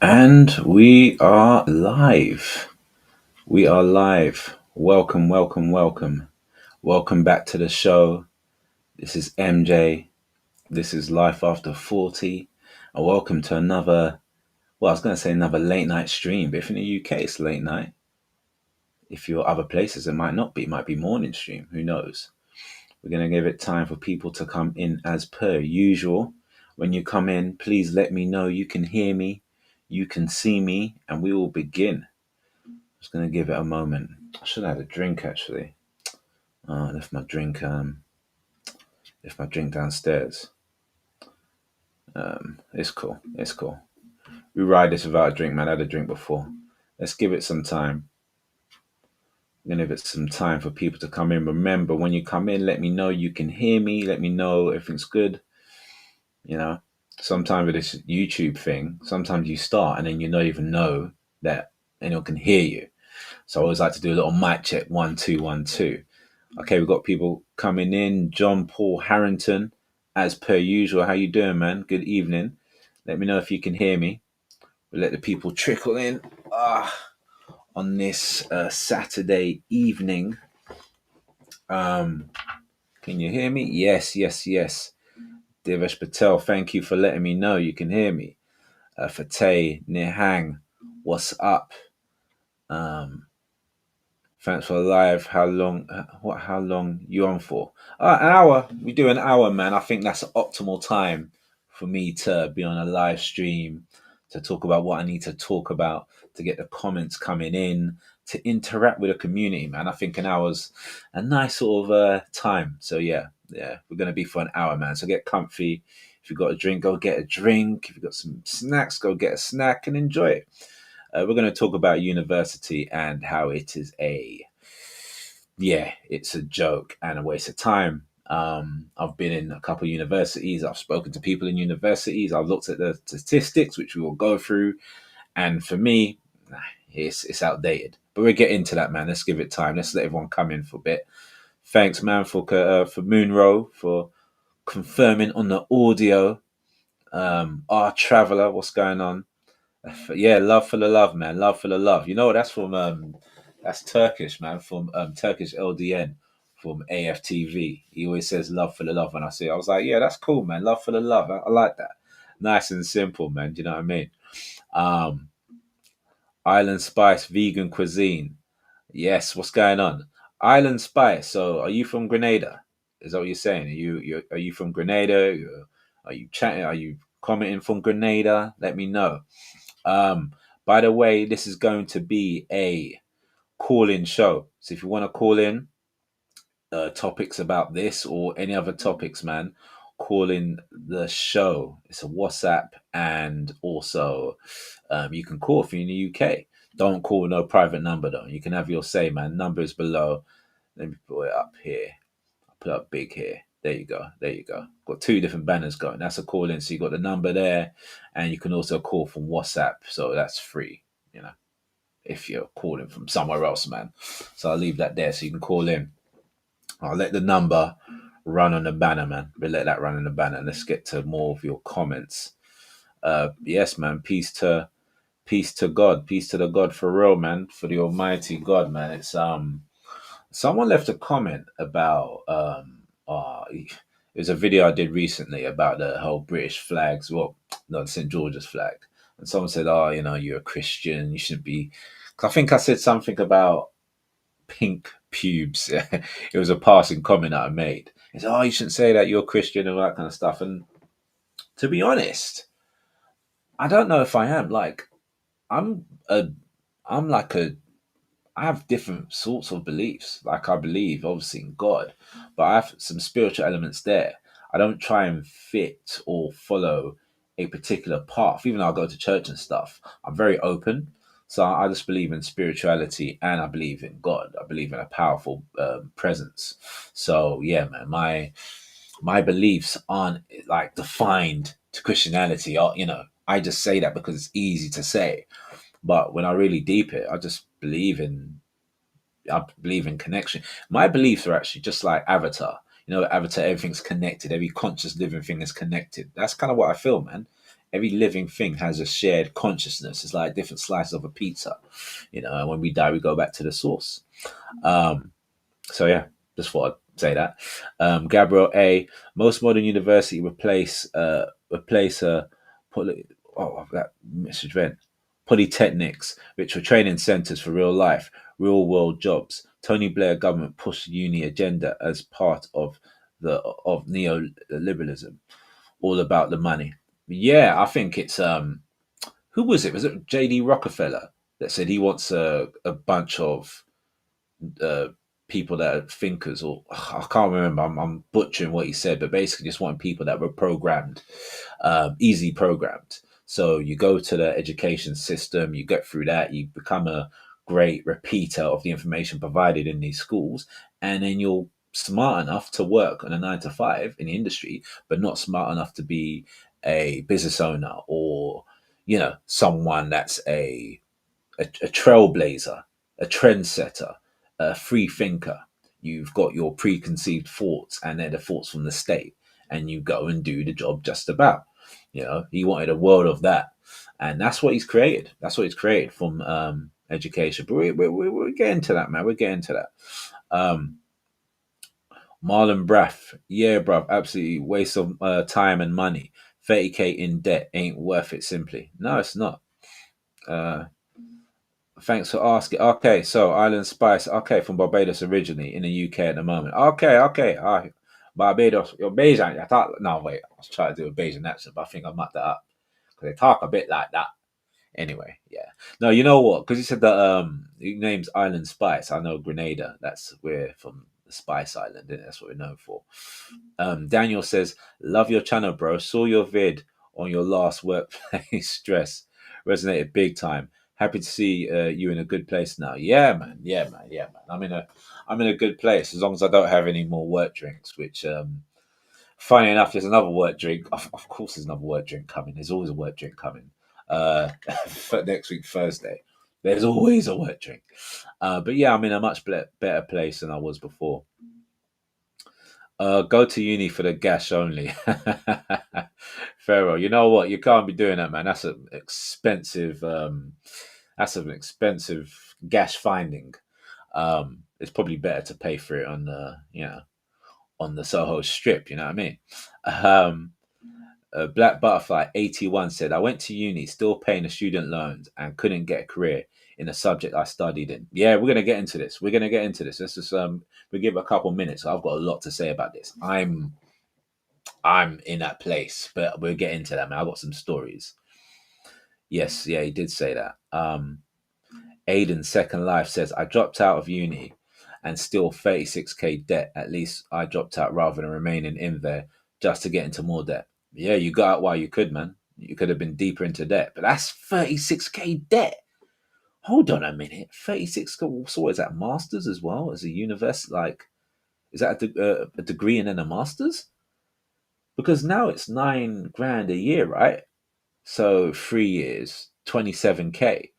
And we are live. We are live. Welcome, welcome, welcome. Welcome back to the show. This is MJ. This is Life After 40. And welcome to another, well, I was going to say another late night stream, but if in the UK it's late night. If you're other places, it might not be. It might be morning stream. Who knows? We're going to give it time for people to come in as per usual. When you come in, please let me know you can hear me, you can see me, and we will begin. Just gonna give it a moment. I should have had a drink actually. I left my drink downstairs. It's cool. It's cool. We ride this without a drink, man. I had a drink before. Let's give it some time. I'm gonna give it some time for people to come in. Remember, when you come in, let me know you can hear me. Let me know everything's good. You know, sometimes with this YouTube thing, sometimes you start and then you don't even know that anyone can hear you. So I always like to do a little mic check. 1 2 1 2. Okay, we've got people coming in. John Paul Harrington, as per usual. How you doing, man? Good evening. Let me know if you can hear me. We'll let the people trickle in on this Saturday evening. Can you hear me? Yes, yes, yes. Devesh Patel, thank you for letting me know you can hear me. Fateh Nihang, what's up? Um, Thanks for the live. How long? How long you on for? An hour. We do an hour, man. I think that's the optimal time for me to be on a live stream to talk about what I need to talk about, to get the comments coming in, to interact with the community, man. I think an hour's a nice sort of time. So yeah, we're gonna be for an hour, man. So get comfy. If you've got a drink, go get a drink. If you've got some snacks, go get a snack and enjoy it. We're going to talk about university and how it is it's a joke and a waste of time. I've been in a couple of universities. I've spoken to people in universities. I've looked at the statistics, which we will go through. And for me, it's outdated. But we'll get into that, man. Let's give it time. Let's let everyone come in for a bit. Thanks, man, for Moonrow for confirming on the audio. Our traveler, what's going on? Yeah, love for the love, man. Love for the love. You know, that's from that's Turkish, man, from Turkish LDN from AFTV. He always says love for the love when I see it. I was like, yeah, that's cool, man. Love for the love. I like that. Nice and simple, man. Do you know what I mean? Um, Island Spice vegan cuisine. Yes, what's going on? Island Spice. So are you from Grenada? Is that what you're saying? Are you from Grenada? Are you chatting? Are you commenting from Grenada? Let me know. Um, by the way, this is going to be a call-in show. So if you want to call in topics about this or any other topics, man, call in the show. It's a WhatsApp, and also you can call if you're in the UK. Don't call no private number though. You can have your say, man. Number is below. Let me put it up here. I'll put up big here. There you go. There you go. Got two different banners going. That's a call in. So you got the number there, and you can also call from WhatsApp. So that's free. You know, if you're calling from somewhere else, man. So I'll leave that there so you can call in. I'll let the number run on the banner, man. We'll let that run on the banner. Let's get to more of your comments. Yes, man. Peace to God. Peace to the God for real, man. For the Almighty God, man. It's someone left a comment about it was a video I did recently about the whole British flags, well, not St. George's flag. And someone said, "Oh, you know, you're a Christian. You shouldn't be." 'Cause I think I said something about pink pubes. It was a passing comment that I made. He said, "Oh, you shouldn't say that. You're a Christian and all that kind of stuff." And to be honest, I don't know if I am. Like, I'm a, I'm like a I have different sorts of beliefs. Like I believe obviously in God, but I have some spiritual elements there. I don't try and fit or follow a particular path, even though I go to church and stuff. I'm very open. So I just believe in spirituality and I believe in God. I believe in a powerful presence. So yeah, man, my beliefs aren't like defined to Christianity. Or, you know, I just say that because it's easy to say. But when I really deep it, I believe in connection. My beliefs are actually just like Avatar. You know, Avatar, everything's connected. Every conscious living thing is connected. That's kind of what I feel, man. every living thing has a shared consciousness. It's like different slices of a pizza, and when we die, we go back to the source. Um, so yeah, just thought I'd say that. Gabriel A. Most modern university replace that message went. Polytechnics, which were training centres for real life, real world jobs. Tony Blair government pushed the uni agenda as part of neoliberalism, all about the money. Yeah, I think it's who was it? Was it JD Rockefeller that said he wants a bunch of uh, people that are thinkers, or I can't remember. I'm butchering what he said, but basically just wanting people that were programmed, easy programmed. So you go to the education system, you get through that, you become a great repeater of the information provided in these schools, and then you're smart enough to work on a 9 to 5 in the industry, but not smart enough to be a business owner or someone that's a trailblazer, a trendsetter, a free thinker. You've got your preconceived thoughts, and they're the thoughts from the state, and you go and do the job just about. He wanted a world of that, and that's what he's created. That's what he's created from education. But we're getting to that, man. We're getting to that. Um, Marlon Braff, yeah, bruv, absolutely waste of time and money. 30K in debt ain't worth it. Simply, no, it's not. Uh, Thanks for asking. Okay, so Island Spice. Okay, from Barbados originally, in the UK at the moment. Okay, okay. All right. Barbados. You're Bajan. I thought. No, wait. I was trying to do a Bajan accent, but I think I mucked that up because they talk a bit like that. Anyway, yeah. No, you know what? Because you said that he names Island Spice. I know Grenada. That's we're from the Spice Island, and that's what we're known for. Daniel says, "Love your channel, bro. Saw your vid on your last workplace stress. Resonated big time. Happy to see you in a good place now. Yeah, man. Yeah, man. Yeah, man. I'm in a good place as long as I don't have any more work drinks, which funny enough, there's another work drink. Of course, there's another work drink coming. There's always a work drink coming. For next week, Thursday. There's always a work drink. But yeah, I'm in a much better place than I was before. Go to uni for the gash only. Pharaoh, you know what? You can't be doing that, man. That's an expensive gash finding. It's probably better to pay for it on the Soho Strip. You know what I mean? Um, Black Butterfly 81 said, I went to uni still paying the student loans and couldn't get a career in a subject I studied in. Yeah, we're gonna get into this. We're gonna get into this. Let's just we give a couple minutes. I've got a lot to say about this. I'm in that place, but we'll get into that, man. I've got some stories. Yes, yeah, he did say that. Aiden's Second Life says, I dropped out of uni and still 36K debt. At least I dropped out rather than remaining in there just to get into more debt. Yeah, you got out while you could, man. You could have been deeper into debt, but that's 36K debt. Hold on a minute. 36K. So what is that? Masters as well as a university? Like, is that a degree and then a master's? Because now it's 9 grand a year, right? So 3 years, 27K.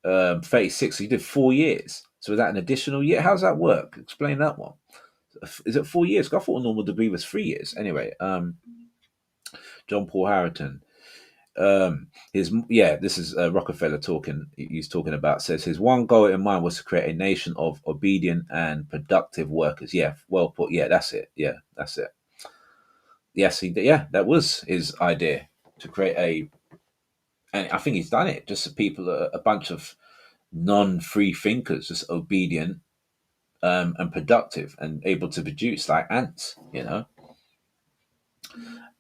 36. So you did 4 years. So is that an additional year? How's that work? Explain that one. Is it 4 years? 'Cause I thought a normal degree was 3 years. Anyway, John Paul Harrington. This is Rockefeller talking. He's talking about says his one goal in mind was to create a nation of obedient and productive workers. Yeah, well put. Yeah, that's it. Yeah, that's it. Yes, yeah, that was his idea to create and I think he's done it. Just people, a bunch of non-free thinkers, just obedient and productive and able to produce like ants.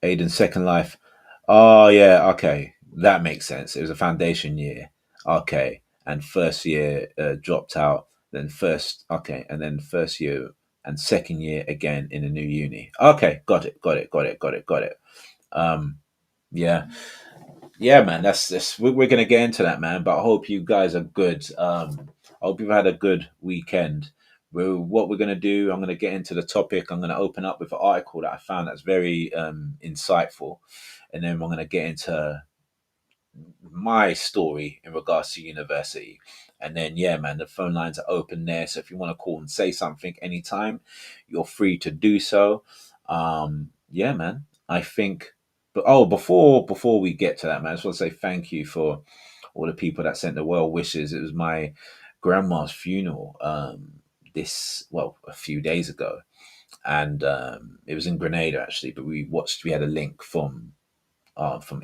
Aiden's Second Life. Oh yeah, okay, that makes sense. It was a foundation year, okay, and first year dropped out. Then and then first year and second year again in a new uni. Okay, got it, got it, got it, got it, got it. Um, yeah, yeah, man. That's we're gonna get into that, man. But I hope you guys are good. I hope you've had a good weekend. What we're gonna do, I'm gonna get into the topic. I'm gonna open up with an article that I found that's very insightful, and then we're gonna get into my story in regards to university. And then, yeah, man, the phone lines are open there. So if you want to call and say something anytime, you're free to do so. Yeah, man. I think. But oh, before we get to that, man, I just want to say thank you for all the people that sent the well wishes. It was my grandma's funeral this well a few days ago, and it was in Grenada actually. But we had a link from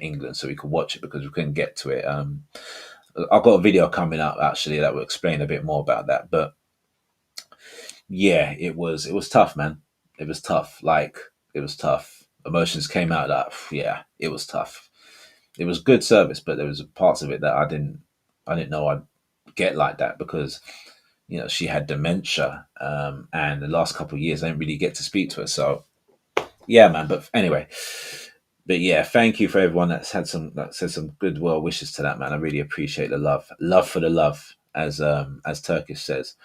England, so we could watch it because we couldn't get to it. I've got a video coming up actually that will explain a bit more about that. But yeah, it was tough, man. It was tough. Like it was tough. Emotions came out. That yeah, it was tough. It was good service, but there was parts of it that I didn't know I'd get like that because she had dementia, and the last couple of years I didn't really get to speak to her. So yeah, man. But anyway, but yeah, thank you for everyone that said some good well wishes to that, man. I really appreciate the love for the love, as Turkish says.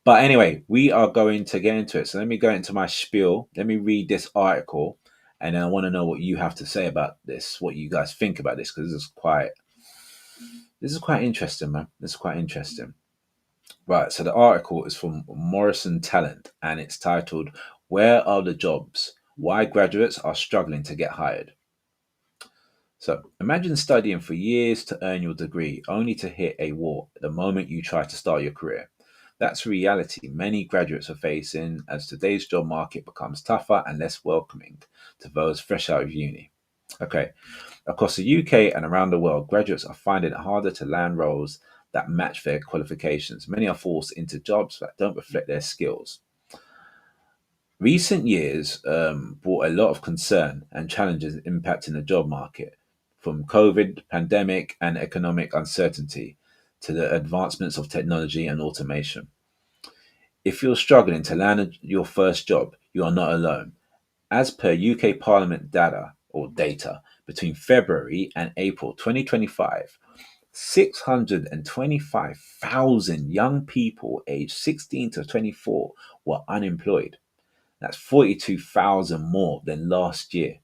But anyway, we are going to get into it. So let me go into my spiel. Let me read this article, and then I want to know what you have to say about this, what you guys think about this, because this is quite interesting, man. This is quite interesting. Right. So the article is from Morrison Talent, and it's titled "Where Are the Jobs? Why Graduates Are Struggling to Get Hired." So imagine studying for years to earn your degree, only to hit a wall the moment you try to start your career. That's a reality many graduates are facing as today's job market becomes tougher and less welcoming to those fresh out of uni. Okay, across the UK and around the world, graduates are finding it harder to land roles that match their qualifications. Many are forced into jobs that don't reflect their skills. Recent years brought a lot of concern and challenges impacting the job market, from COVID, pandemic, and economic uncertainty to the advancements of technology and automation. If you're struggling to land your first job, you are not alone. As per UK Parliament data, between February and April 2025, 625,000 young people aged 16 to 24 were unemployed. That's 42,000 more than last year.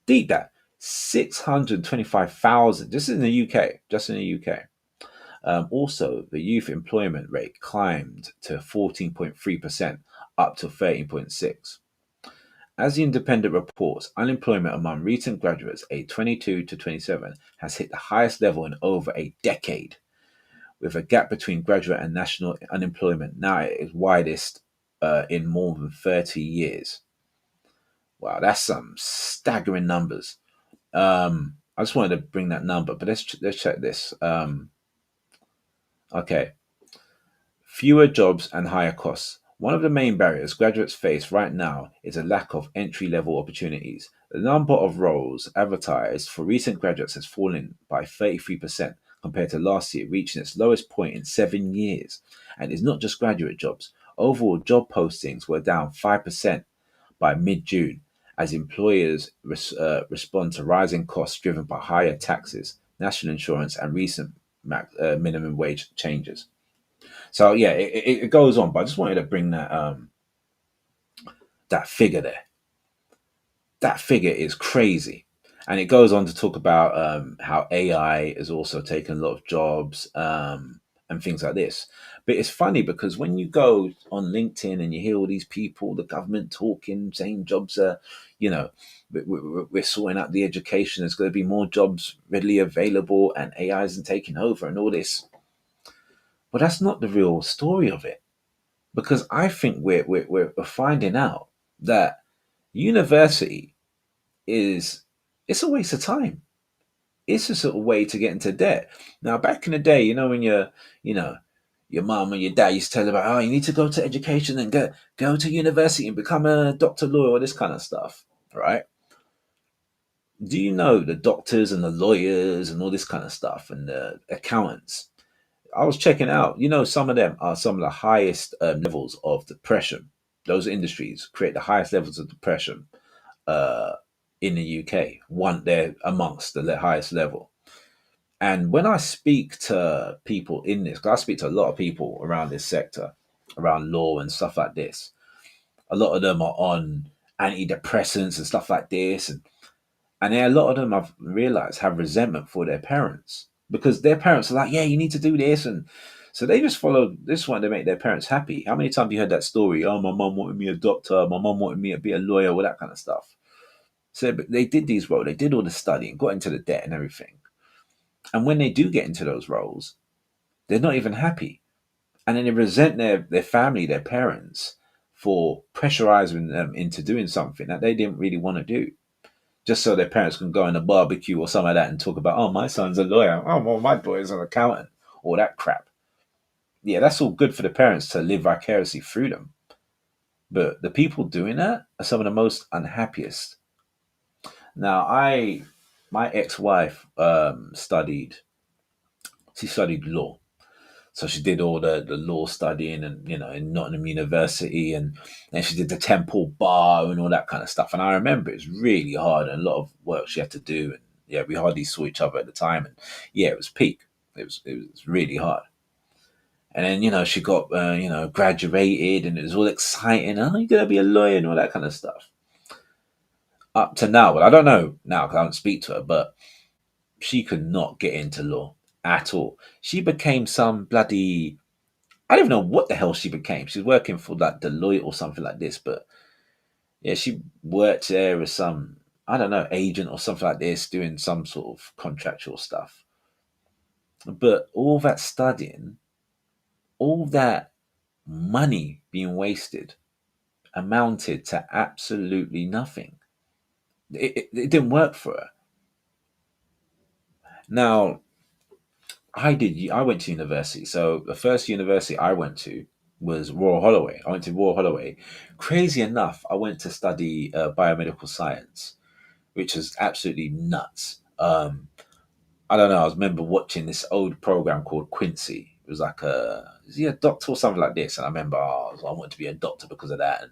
Deep that. 625,000 just in the UK, just in the UK. Also, the youth employment rate climbed to 14.3%, up to 13.6. As the Independent reports, unemployment among recent graduates aged 22 to 27 has hit the highest level in over a decade, with a gap between graduate and national unemployment now at its widest in more than 30 years. Wow, that's some staggering numbers. I just wanted to bring that number, but let's check this. Okay, fewer jobs and higher costs. One of the main barriers graduates face right now is a lack of entry level opportunities. The number of roles advertised for recent graduates has fallen by 33% compared to last year, reaching its lowest point in 7 years. And it's not just graduate jobs. Overall, job postings were down 5% by mid June as employers respond to rising costs driven by higher taxes, national insurance, and recent minimum wage changes. So yeah, it goes on, but I just wanted to bring that figure there. That figure is crazy, and it goes on to talk about how AI has also taken a lot of jobs and things like this. But it's funny because when you go on LinkedIn and you hear all these people, the government talking, saying jobs are, you know, we're sorting out the education. There's going to be more jobs readily available, and AI isn't taking over, and all this. But that's not the real story of it, because I think we're finding out that university is it's a waste of time. It's just a way to get into debt. Now, back in the day, when you know, your mum and your dad used to tell about, oh, you need to go to education and go to university and become a doctor, lawyer, all this kind of stuff, right? Do you know the doctors and the lawyers and all this kind of stuff and the accountants? I was checking out. Some of them are some of the highest levels of depression. Those industries create the highest levels of depression uh, in the UK. They're amongst the highest level. And when I speak to people in this, because I speak to a lot of people around this sector, around law and stuff like this, a lot of them are on antidepressants and stuff like this, and a lot of them I've realized have resentment for their parents because their parents are like, yeah, you need to do this, and so they just follow this one to make their parents happy. How many times have you heard that story? Oh, my mum wanted me a doctor, my mum wanted me to be a lawyer, all that kind of stuff. So but they did these roles, they did all the studying, got into the debt and everything. And when they do get into those roles, they're not even happy. And then they resent their family, their parents, for pressurizing them into doing something that they didn't really want to do. Just so their parents can go on a barbecue or something like that and talk about, oh, my son's a lawyer. Oh, well, my boy's an accountant. All that crap. Yeah, that's all good for the parents to live vicariously through them. But the people doing that are some of the most unhappiest. Now, my ex-wife she studied law. So she did all the law studying and, in Nottingham University, and then she did the Temple Bar and all that kind of stuff. And I remember it was really hard and a lot of work she had to do. And yeah, we hardly saw each other at the time. And yeah, it was peak. It was really hard. And then, she got, graduated and it was all exciting. Oh, you're going to be a lawyer and all that kind of stuff. Up to now, well, I don't know now because I don't speak to her, but she could not get into law at all. She became some bloody, I don't even know what the hell she became. She's working for like Deloitte or something like this, but yeah, she worked there as some, I don't know, agent or something like this, doing some sort of contractual stuff. But all that studying, all that money being wasted amounted to absolutely nothing. It didn't work for her. Now, I went to university. So the first university I went to was Royal Holloway. I went to Royal Holloway. Crazy enough, I went to study biomedical science, which is absolutely nuts. I don't know. I remember watching this old program called Quincy. It was like is he a doctor or something like this? And I remember, I wanted to be a doctor because of that. And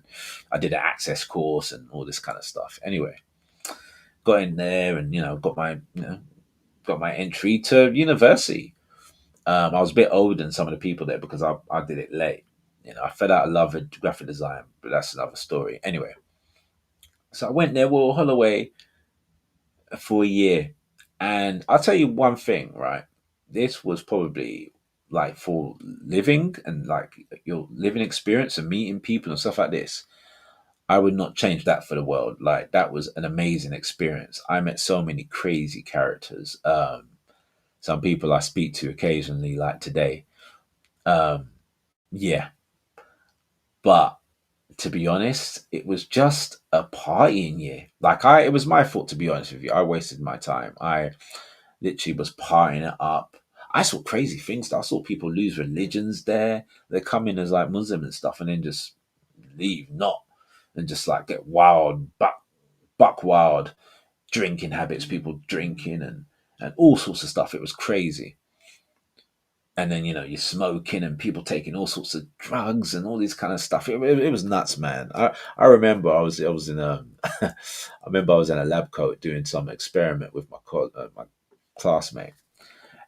I did an access course and all this kind of stuff. Anyway, got in there and got my entry to university. I was a bit older than some of the people there because I did it late. I fell out of love with graphic design, but that's another story. Anyway, so I went there, Royal Holloway, for a year. And I'll tell you one thing, right? This was probably like for living and like your living experience and meeting people and stuff like this. I would not change that for the world. Like that was an amazing experience. I met so many crazy characters. Some people I speak to occasionally, like today. Um, yeah, but to be honest, it was just a partying year. It was my fault to be honest with you. I wasted my time. I literally was partying it up. I saw crazy things. I saw people lose religions there. They come in as like Muslim and stuff, and then just leave not, and just like get wild, buck wild drinking habits. People drinking and all sorts of stuff. It was crazy. And then you're smoking and people taking all sorts of drugs and all this kind of stuff. It was nuts, man. I remember I was in a I remember I was in a lab coat doing some experiment with my classmate.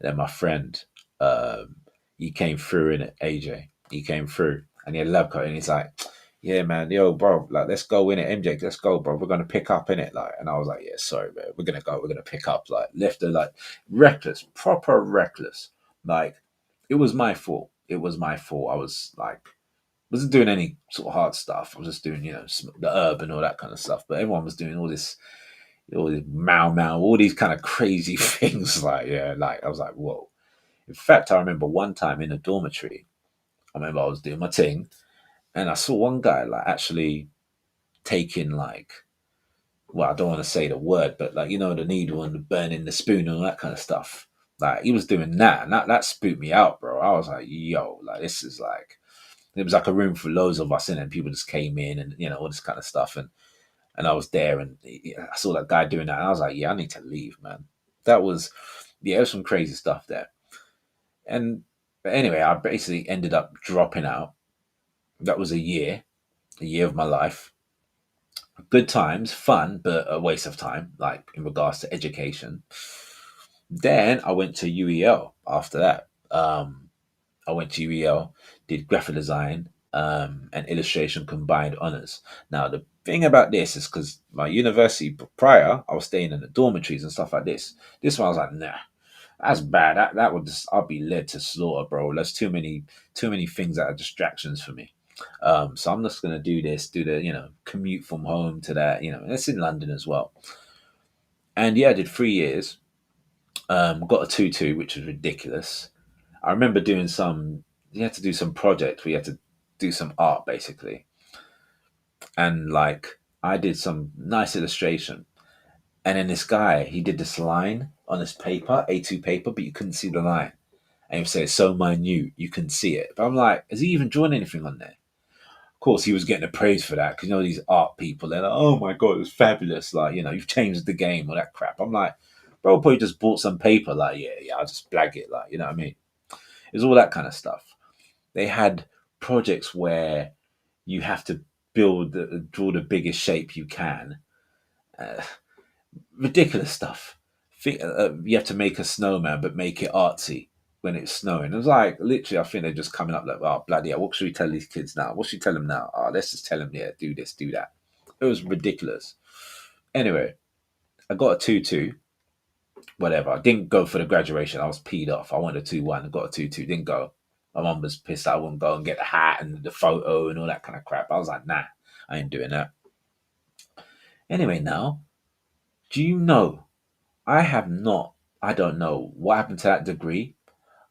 And then my friend, um, he came through in it, AJ. He came through and he had a lab coat and he's like, yeah, man, yo, bro, like, let's go in it, MJ, let's go, bro. We're gonna pick up in it, like, and I was like, yeah, sorry, man, we're gonna pick up, like, left her like reckless, proper reckless, like, it was my fault. It was my fault. I was like, wasn't doing any sort of hard stuff. I was just doing, the herb and all that kind of stuff. But everyone was doing all this mau mau, all these kind of crazy things. Like, yeah, like I was like, whoa. In fact, I remember one time in a dormitory, I remember I was doing my thing, and I saw one guy like actually taking like, well, I don't want to say the word, but like the needle and the burning the spoon and all that kind of stuff. Like he was doing that, and that spooked me out, bro. I was like, yo, like this is like, it was like a room for loads of us in, and people just came in and all this kind of stuff, and I was there, and I saw that guy doing that, and I was like, yeah, I need to leave, man. That was, yeah, there's some crazy stuff there. And but anyway, I basically ended up dropping out. That was a year of my life. Good times, fun, but a waste of time, like in regards to education. Then I went to UEL after that. I went to UEL, did graphic design and illustration combined honors. Now, the thing about this is because my university prior, I was staying in the dormitories and stuff like this. This one, I was like, nah, that's bad. That would just, I'll be led to slaughter, bro. There's too many things that are distractions for me. So I'm just gonna do this, do the commute from home to that. And it's in London as well. And yeah, I did 3 years. Got a 2-2, which was ridiculous. I remember doing some. You had to do some project. We had to do some art basically, and like I did some nice illustration. And then this guy, he did this line on this paper, A2 paper, but you couldn't see the line. And he would say it's so minute, you couldn't see it. But I'm like, has he even drawn anything on there? Of course, he was getting the praise for that because these art people, they're like, oh my God, it was fabulous. Like, you've changed the game, all that crap. I'm like, bro, probably just bought some paper. Like, yeah, I'll just blag it. Like, you know what I mean? It was all that kind of stuff. They had projects where you have to draw the biggest shape you can. Uh, Ridiculous stuff. You have to make a snowman, but make it artsy when it's snowing. It was like literally, I think they're just coming up like, "Oh bloody hell, what should we tell these kids now? What should we tell them now? Oh, let's just tell them, yeah, do this, do that." It was ridiculous. Anyway, I got a 2-2. Whatever. I didn't go for the graduation. I was peed off. I wanted a 2-1. I got a 2-2. Didn't go. My mum was pissed I wouldn't go and get the hat and the photo and all that kind of crap. I was like, nah, I ain't doing that. Anyway, now, do you know I have not, I don't know what happened to that degree.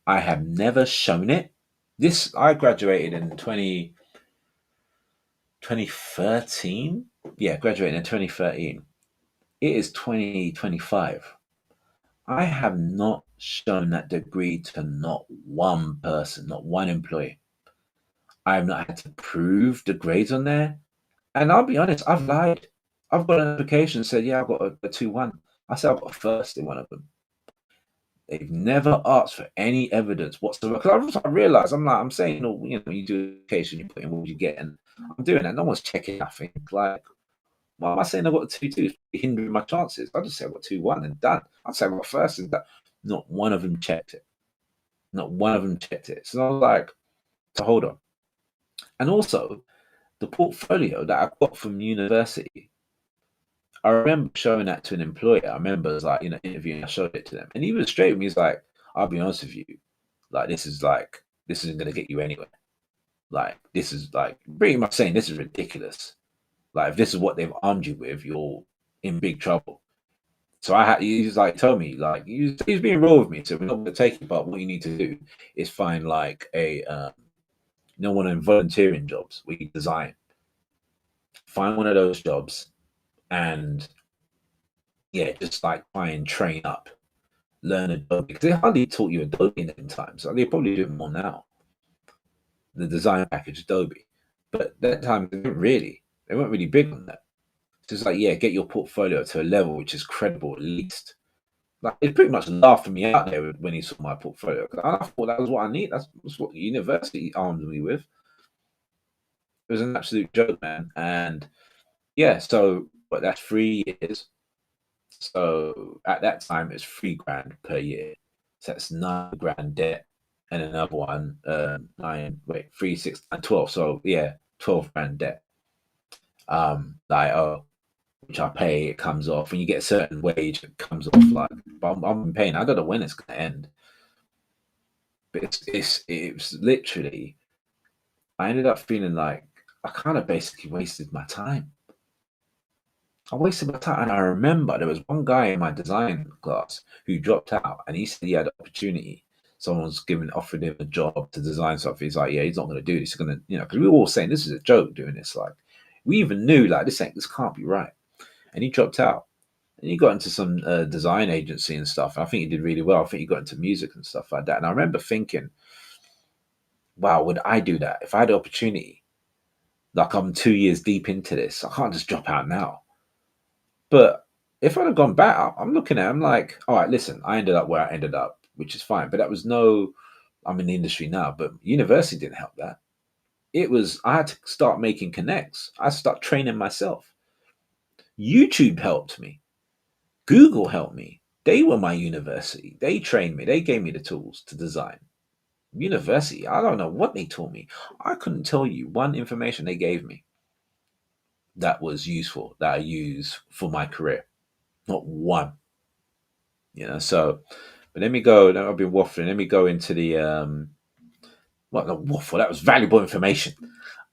I have never shown it. I graduated in 2013. Yeah, graduated in 2013. It is 2025. I have not shown that degree to not one person, not one employee. I have not had to prove the grades on there. And I'll be honest, I've lied. I've got an application that said, yeah, I've got a 2-1. I said I've got a first in one of them. They've never asked for any evidence whatsoever. Because I realize I'm saying, oh, you do education, you put in what you get, and I'm doing that. No one's checking nothing. Like, why am I saying I've got a 2-2? It's hindering my chances. I just say I've got 2-1 and done. I'd say I've got first and done. Not one of them checked it. Not one of them checked it. So I was like, so hold on. And also, the portfolio that I got from university, I remember showing that to an employer. I remember it was like, interviewing, I showed it to them. And he was straight with me. He's like, I'll be honest with you. Like, this isn't going to get you anywhere. Like, this is like pretty much saying this is ridiculous. Like, if this is what they've armed you with, you're in big trouble. So he's like, told me, like, he's being real with me. So we're not going to take it, but what you need to do is find like one of them volunteering jobs where you design. Find one of those jobs and yeah, just like try and train up, learn Adobe because they hardly taught you Adobe in them times. So they probably do it more now. The design package Adobe, but that time they weren't really big on that. So it's like, yeah, get your portfolio to a level which is credible at least. Like it pretty much laughed me out there when he saw my portfolio. I thought that was what I need. That's what the university armed me with. It was an absolute joke, man. And yeah, so but that's 3 years. So at that time, it's 3 grand per year. So that's 9 grand debt, and another one, nine, wait, 3, 6, and 12. So yeah, 12 grand debt. Like which I pay, it comes off. When you get a certain wage, it comes off. Like, but I'm paying. I don't know when it's gonna end, but it's literally. I ended up feeling like I kind of basically wasted my time. I wasted my time. And I remember there was one guy in my design class who dropped out and he said he had an opportunity. Someone's offered him a job to design something. He's like, yeah, he's not going to do this. He's going to, because we were all saying this is a joke doing this. Like, we even knew, like, this can't be right. And he dropped out. And he got into some design agency and stuff. And I think he did really well. I think he got into music and stuff like that. And I remember thinking, wow, would I do that? If I had the opportunity, like I'm 2 years deep into this, I can't just drop out now. But if I'd have gone back, I'm looking at it, I'm like, all right, listen, I ended up where I ended up, which is fine. But I'm in the industry now, but university didn't help that. I had to start making connects. I start training myself. YouTube helped me. Google helped me. They were my university. They trained me. They gave me the tools to design. University, I don't know what they taught me. I couldn't tell you one information they gave me that was useful that I use for my career. Not one. So but let me go. Now I've been waffling. Let me go into the what the waffle. That was valuable information.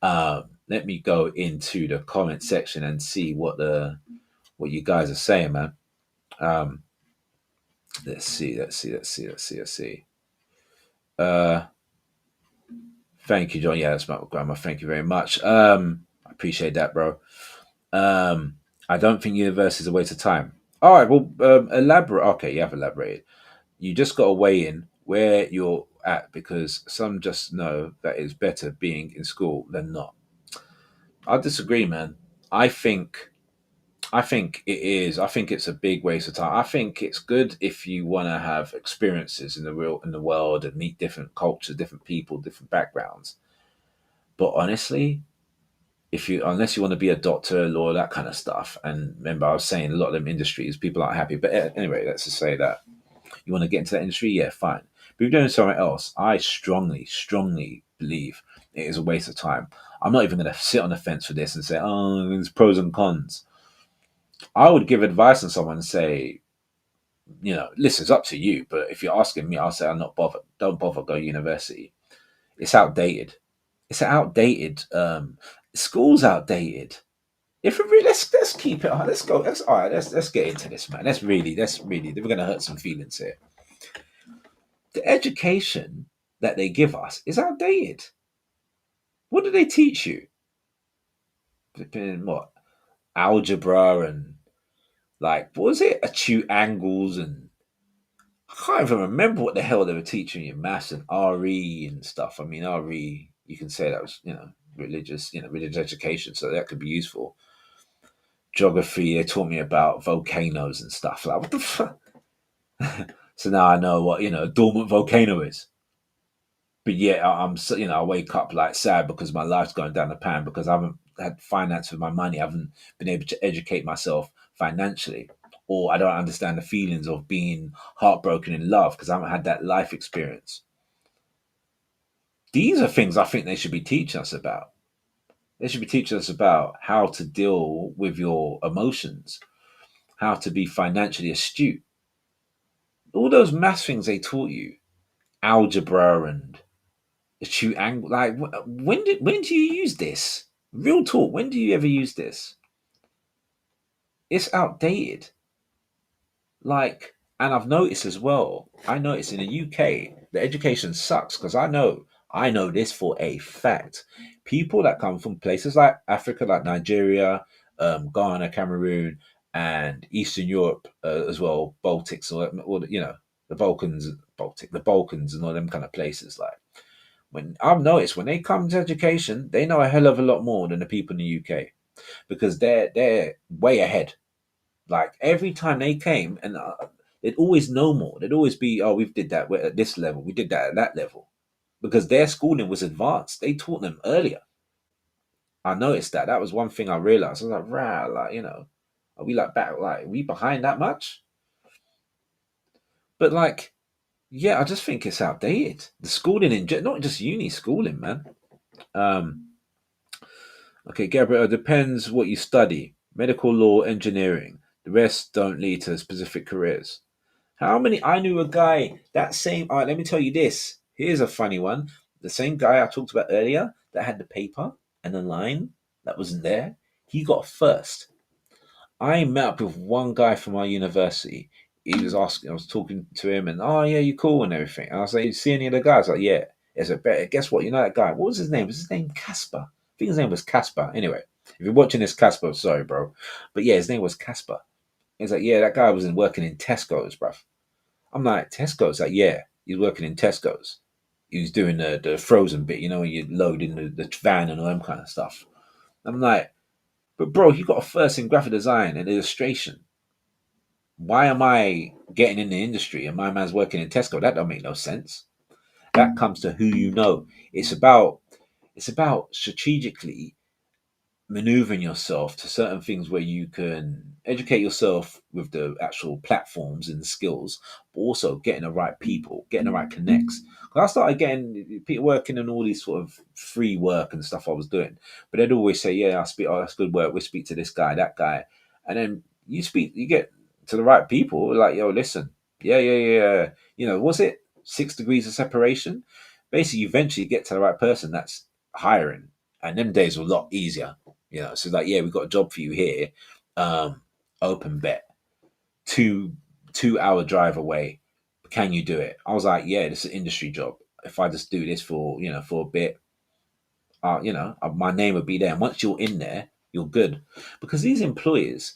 Let me go into the comment section and see what you guys are saying, man. Um, let's see. Uh, Thank you, John. Yeah, that's my grandma. Thank you very much. I appreciate that, bro. I don't think university is a waste of time. All right, well, elaborate. Okay, you have elaborated. You just got to weigh in where you're at because some just know that it's better being in school than not. I disagree, man. I think I think it is. I think it's a big waste of time. I think it's good if you want to have experiences in the world and meet different cultures, different people, different backgrounds. But honestly, if you unless you want to be a doctor, a lawyer, that kind of stuff. And remember, I was saying a lot of them industries, people aren't happy. But anyway, let's just say that you want to get into that industry, yeah, fine. But if you're doing something else, I strongly believe it is a waste of time. I'm not even going to sit on the fence for this and say, oh, there's pros and cons. I would give advice on someone and say, listen, it's up to you. But if you're asking me, I'll say I'm not bothered. Don't bother going to university. It's outdated. It's outdated. School's outdated. If we really, let's keep it. Let's go. Let's all right. Let's get into this, man. That's really. We're gonna hurt some feelings here. The education that they give us is outdated. What do they teach you? What algebra and like what was it? Acute angles and I can't even remember what the hell they were teaching you. Maths and RE and stuff. I mean RE. You can say that was religious religious education, so that could be useful. Geography. They taught me about volcanoes and stuff. Like what the fuck. So now I know what a dormant volcano is. But yeah, I'm I wake up like sad because my life's going down the pan because I haven't had finance for my money. I haven't been able to educate myself financially, or I don't understand the feelings of being heartbroken in love because I haven't had that life experience. These are things I think they should be teaching us about. They should be teaching us about how to deal with your emotions, how to be financially astute. All those math things they taught you, algebra and acute angle. Like when do you use this? Real talk. When do you ever use this? It's outdated. Like, and I've noticed as well. I noticed in the UK the education sucks because I know this for a fact. People that come from places like Africa, like Nigeria, Ghana, Cameroon, and Eastern Europe as well, Baltics, or the Balkans, and all them kind of places. Like when I've noticed when they come to education, they know a hell of a lot more than the people in the UK because they're way ahead. Like every time they came, and they'd always know more. They'd always be, oh, we did that at this level, we did that at that level, because their schooling was advanced. They taught them earlier. I noticed that. That was one thing I realized. I was like, rah, like are we like back? Like, are we behind that much? But like, yeah, I just think it's outdated. The schooling not just uni schooling, man. Um, Okay, Gabriel, it depends what you study. Medical law, engineering. The rest don't lead to specific careers. How many? I knew a guy, that same. All right, let me tell you this. Here's a funny one. The same guy I talked about earlier that had the paper and the line that wasn't there, he got first. I met up with one guy from our university. He was asking, I was talking to him, and oh yeah, you cool and everything. And I was like, you see any of the guys? Like, yeah. Is it better? Guess what? You know that guy? What was his name? Was his name Casper? I think his name was Casper. Anyway, if you're watching this, Casper, sorry, bro, but yeah, his name was Casper. He's like, yeah, that guy was working in Tesco's, bruv. I'm like, Tesco's? Like, yeah, he's working in Tesco's. He was doing the frozen bit, when you load in the van and all them kind of stuff. I'm like, but bro, you got a first in graphic design and illustration. Why am I getting in the industry and my man's working in Tesco? That don't make no sense. That comes to who you know. It's about strategically maneuvering yourself to certain things where you can educate yourself with the actual platforms and skills, but also getting the right people, getting the right connects. 'Cause I started getting people working on all these sort of free work and stuff I was doing, but they'd always say, "Yeah, I speak. Oh, that's good work. We speak to this guy, that guy," and then you get to the right people. Like, yo, listen, yeah, yeah, yeah. Was it 6 degrees of separation? Basically, you eventually get to the right person that's hiring And them days were a lot easier, So like, yeah, we got a job for you here. Um, Open bet, 2 2 hour drive away. Can you do it? I was like, yeah, this is an industry job. If I just do this for for a bit, my name would be there. And once you're in there, you're good. Because these employers,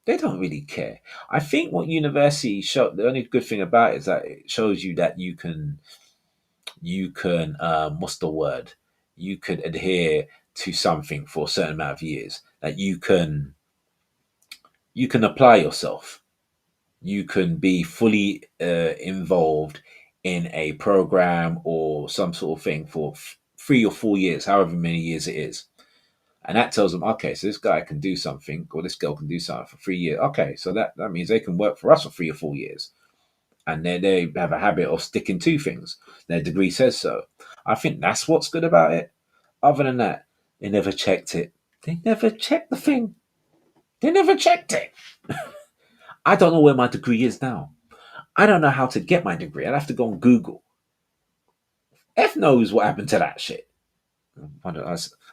they don't really care. I think what university show, the only good thing about it is that it shows you that you can what's the word? You could adhere to something for a certain amount of years. That you can apply yourself. You can be fully involved in a program or some sort of thing for 3 or 4 years, however many years it is. And that tells them, okay, so this guy can do something, or this girl can do something for 3 years. Okay, so that means they can work for us for 3 or 4 years. And they have a habit of sticking to things. Their degree says so. I think that's what's good about it. Other than that, they never checked it. They never checked the thing. They never checked it. I don't know where my degree is now. I don't know how to get my degree. I'd have to go on Google. F knows what happened to that shit. I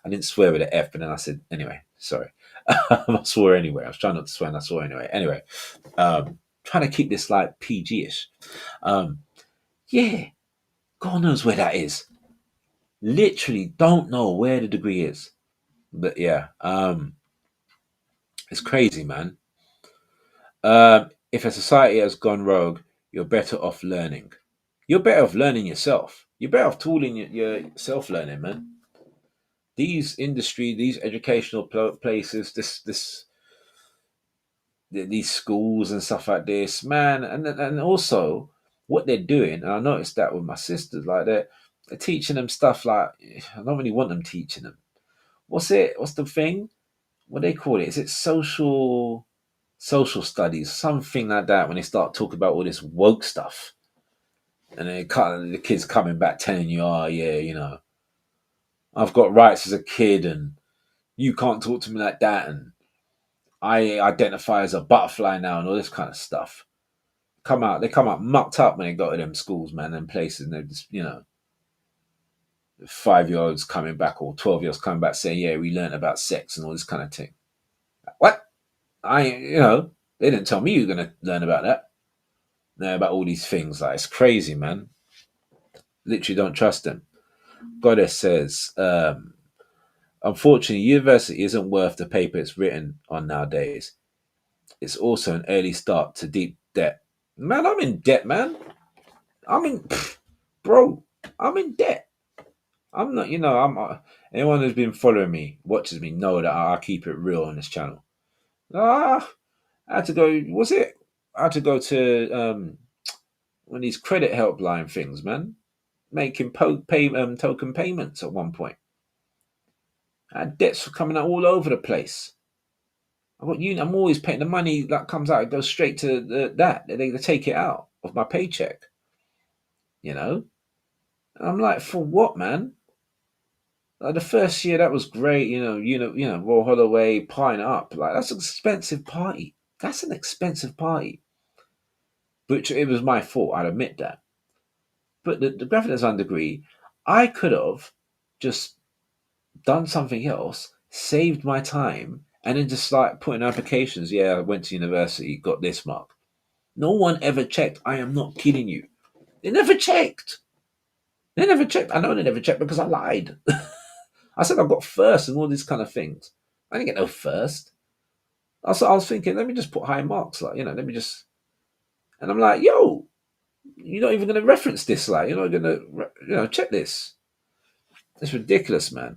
didn't swear with an F, but then I said, anyway, sorry. I swore anyway. I was trying not to swear and I swore anyway. Anyway, trying to keep this like PG-ish. Um, yeah, God knows where that is. Literally don't know where the degree is. But yeah, it's crazy, man. If a society has gone rogue, you're better off learning. You're better off learning yourself. You're better off tooling your self learning, man. These industry, these educational places, these schools and stuff like this, man, and also what they're doing. And I noticed that with my sisters, like they're teaching them stuff like I don't really want them teaching them. What's it? What's the thing? What they call it? Is it social studies, something like that? When they start talking about all this woke stuff, and then the kids coming back telling you, oh yeah, I've got rights as a kid, and you can't talk to me like that, and I identify as a butterfly now, and all this kind of stuff. They come out mucked up when they go to them schools, man, and places, and they're just, 5 year olds coming back or 12 years coming back saying, yeah, we learned about sex and all this kind of thing. What? They didn't tell me you were going to learn about that. No, about all these things. Like, it's crazy, man. Literally don't trust them. Goddess says, unfortunately, university isn't worth the paper it's written on nowadays. It's also an early start to deep debt. Man, I'm in debt, man. I'm in, bro, I'm in debt. I'm not, anyone who's been following me, watches me, know that I keep it real on this channel. I had to go, was it? I had to go to one of these credit helpline things, man, making token payments at one point. I had debts coming out all over the place. I'm always paying the money that comes out. It goes straight to that. They take it out of my paycheck. And I'm like, for what, man? Like the first year that was great. Royal Holloway, Pine Up. Like that's an expensive party. That's an expensive party. Which it was my fault. I'd admit that. But the graphic design degree, I could have just done something else, saved my time, and then just like putting applications. Yeah, I went to university, got this mark. No one ever checked. I am not kidding you. They never checked. They never checked. I know they never checked because I lied. I said I got first and all these kind of things. I didn't get no first. I was thinking, let me just put high marks, like, let me just. And I'm like, yo, you're not even going to reference this, like, you're not going to, check this. It's ridiculous, man.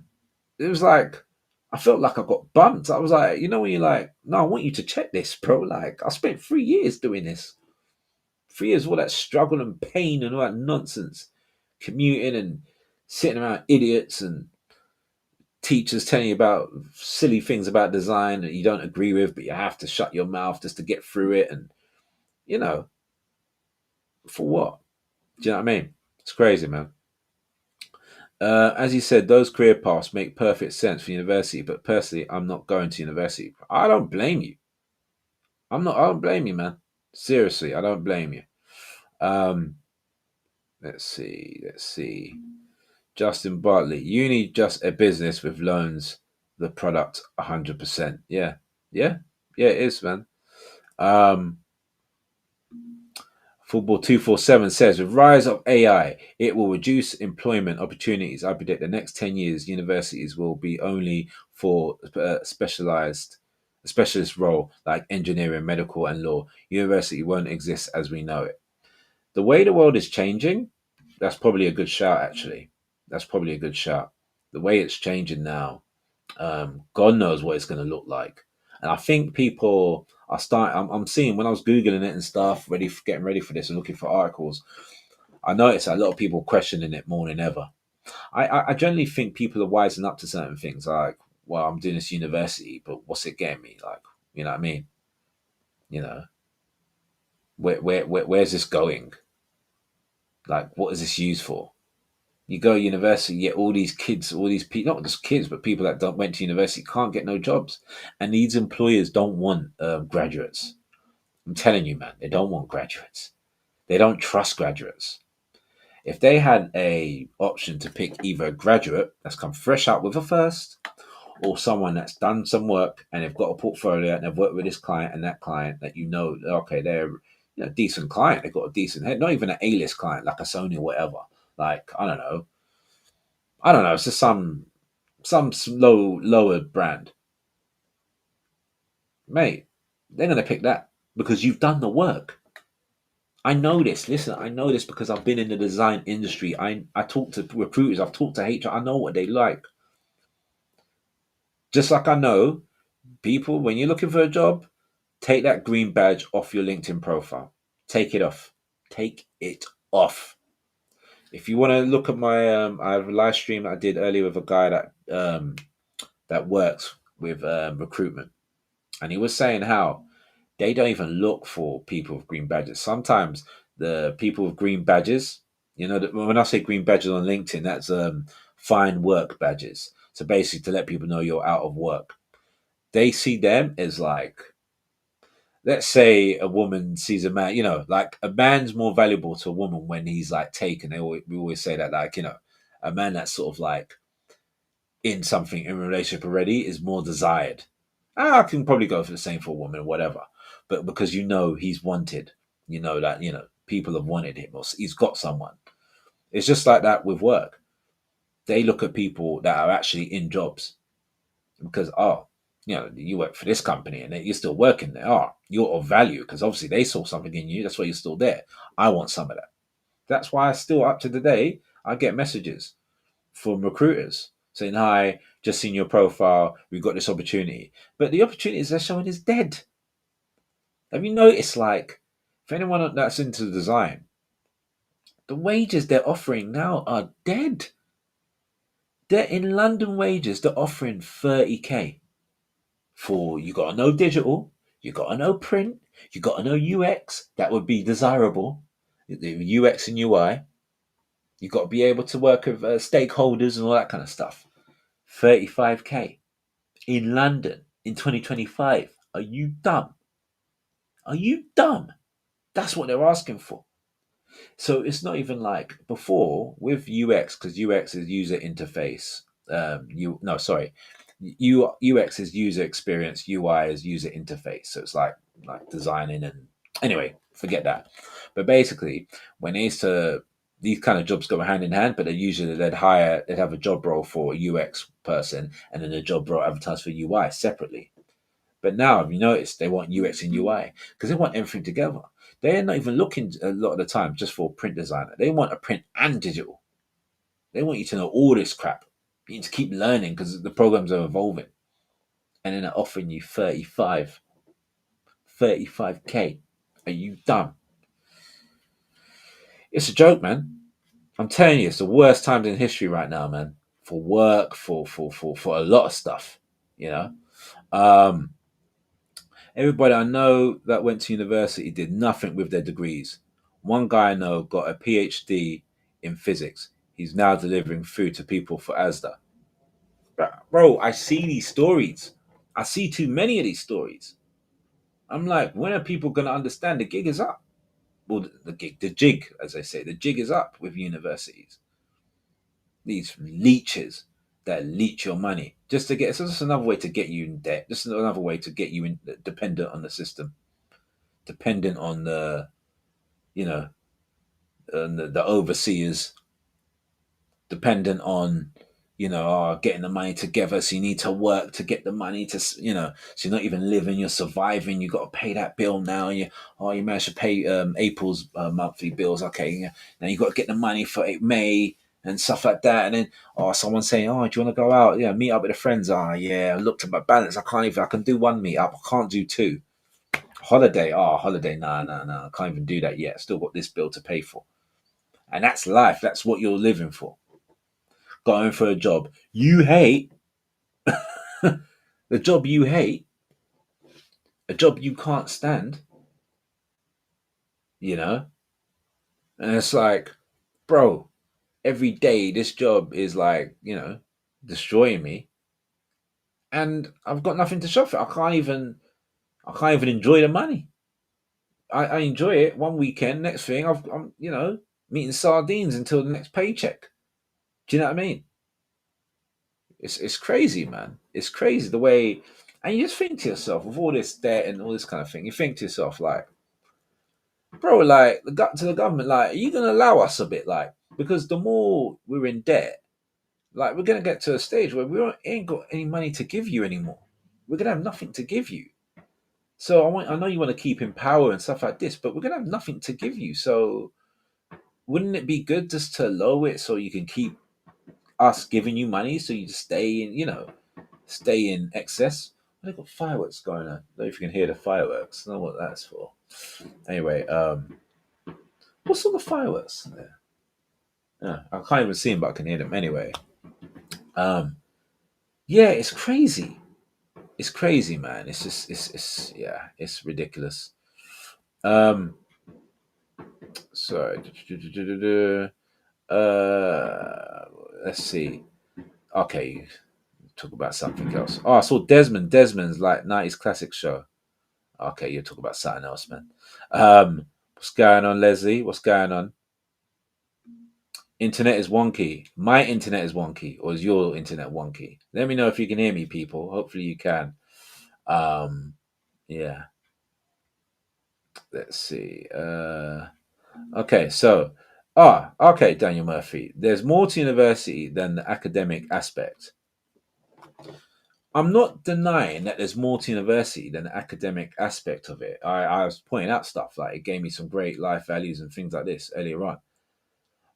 It was like, I felt like I got bumped. I was like, when you're like, no, I want you to check this, bro. Like, I spent 3 years doing this. 3 years, all that struggle and pain and all that nonsense, commuting and sitting around idiots and teachers telling you about silly things about design that you don't agree with, but you have to shut your mouth just to get through it. And, you know, for what? Do you know what I mean? It's crazy, man. As you said, those career paths make perfect sense for university, but personally, I'm not going to university. I don't blame you. I don't blame you, man. Seriously, I don't blame you. Um, let's see. Justin Bartley, uni just a business with loans, the product 100%. Yeah, yeah, yeah, it is, man. Um, Football 247 says, with rise of AI, it will reduce employment opportunities. I predict the next 10 years, universities will be only for a specialist role like engineering, medical, and law. University won't exist as we know it. The way the world is changing, that's probably a good shout, actually. That's probably a good shout. The way it's changing now, God knows what it's going to look like. And I think people are starting. I'm seeing when I was googling it and stuff, getting ready for this and looking for articles. I noticed a lot of people questioning it more than ever. I generally think people are wising up to certain things. Like, well, I'm doing this university, but what's it getting me? Like, you know what I mean? You know, where's this going? Like, what is this used for? You go to university, yet all these kids, all these people, not just kids, but people that don't went to university can't get no jobs. And these employers don't want graduates. I'm telling you, man, they don't want graduates. They don't trust graduates. If they had a option to pick either a graduate that's come fresh out with a first, or someone that's done some work and they've got a portfolio and they've worked with this client and that client that okay, they're decent client, they've got a decent head, not even an A-list client like a Sony or whatever. Like, I don't know. It's just some lower brand, mate. They're gonna pick that because you've done the work. I know this. Listen, I know this because I've been in the design industry. I talk to recruiters. I've talked to HR. I know what they like. Just like I know people when you're looking for a job, take that green badge off your LinkedIn profile. Take it off. Take it off. If you want to look at my, I have a live stream that I did earlier with a guy that works with recruitment, and he was saying how they don't even look for people with green badges. Sometimes the people with green badges, when I say green badges on LinkedIn, that's find work badges. So basically, to let people know you're out of work, they see them as like, let's say a woman sees a man, like a man's more valuable to a woman when he's like taken. We always say that, like, a man that's sort of like in something in a relationship already is more desired. I can probably go for the same for a woman, whatever. But because he's wanted, that people have wanted him or he's got someone. It's just like that with work. They look at people that are actually in jobs because you work for this company and you're still working there. Oh, you're of value because obviously they saw something in you. That's why you're still there. I want some of that. That's why I still up to the day I get messages from recruiters saying, "Hi, just seen your profile. We've got this opportunity." But the opportunities they're showing is dead. Have you noticed, like, for anyone that's into design, the wages they're offering now are dead. They're in London wages, they're offering 30K for you got to know digital, you got to know print, you got to know UX. That would be desirable. The UX and UI. You got to be able to work with stakeholders and all that kind of stuff. 35K in London in 2025. Are you dumb? Are you dumb? That's what they're asking for. So it's not even like before with UX because UX is user interface. You no sorry, UX is user experience. UI is user interface. So it's like designing and anyway, forget that. But basically, when they used to these kind of jobs go hand in hand, but they'd have a job role for a UX person and then a job role advertised for UI separately. But now, have you noticed they want UX and UI because they want everything together. They're not even looking a lot of the time just for a print designer. They want a print and digital. They want you to know all this crap. You need to keep learning because the programs are evolving. And then they're offering you 35K. Are you dumb? It's a joke, man. I'm telling you, it's the worst times in history right now, man. For work, for a lot of stuff, you know. Um, Everybody I know that went to university did nothing with their degrees. One guy I know got a PhD in physics. He's now delivering food to people for ASDA. Bro, I see these stories. I see too many of these stories. I'm like, when are people going to understand the gig is up? Well, the jig, as I say, the jig is up with universities. these leeches that leech your money just to get. So just another way to get you in debt. Just another way to get you in dependent on the system, dependent on the you know the overseers, dependent on getting the money together. So you need to work to get the money to so you're not even living, you're surviving. You got to pay that bill now, and you managed to pay April's monthly bills. Okay, yeah. Now you got to get the money for May and stuff like that. And then someone's saying, oh, do you want to go out? Yeah, meet up with the friends. Yeah, I looked at my balance. I can do one meet up. I can't do two. Holiday. No. I can't even do that yet. Still got this bill to pay for. And that's life. That's what you're living for. Going for a job you hate, the job you hate, a job you can't stand, you know? And it's like, bro, every day this job is like, destroying me. And I've got nothing to show for it. I can't even enjoy the money. I enjoy it one weekend, next thing I'm meeting sardines until the next paycheck. Do you know what I mean? It's crazy, man. It's crazy the way, and you just think to yourself with all this debt and all this kind of thing. You think to yourself like, bro, like to the government, like, are you gonna allow us a bit, like, because the more we're in debt, like, we're gonna get to a stage where ain't got any money to give you anymore. We're gonna have nothing to give you. So I know you want to keep in power and stuff like this, but we're gonna have nothing to give you. So wouldn't it be good just to lower it so you can keep us giving you money, so you just stay in excess? They've got fireworks going on. I don't know if you can hear the fireworks. I don't know what that's for. Anyway, what sort of fireworks there? Yeah, I can't even see them, but I can hear them anyway. Um, yeah, it's crazy. It's crazy, man. It's just, it's yeah, it's ridiculous. Um, sorry. Let's see. Okay, talk about something else. Oh, I saw Desmond's like 90s classic show. Okay, you're talking about something else, man. What's going on, Leslie? What's going on? Internet is wonky. My internet is wonky, or is your internet wonky? Let me know if you can hear me, people. Hopefully you can. Um, yeah. Let's see. Okay, so okay, Daniel Murphy. There's more to university than the academic aspect. I'm not denying that there's more to university than the academic aspect of it. I was pointing out stuff like it gave me some great life values and things like this earlier on.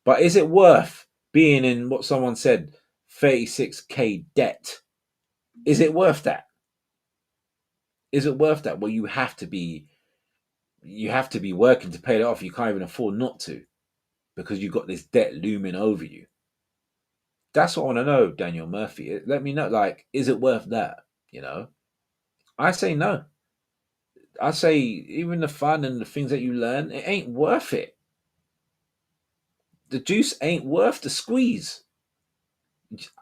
But is it worth being in what someone said, 36K debt? Is it worth that? Is it worth that? Well, you have to be working to pay it off. You can't even afford not to because you've got this debt looming over you. That's what I want to know, Daniel Murphy. Let me know, like, is it worth that? You know, I say no. I say even the fun and the things that you learn, it ain't worth it. The juice ain't worth the squeeze.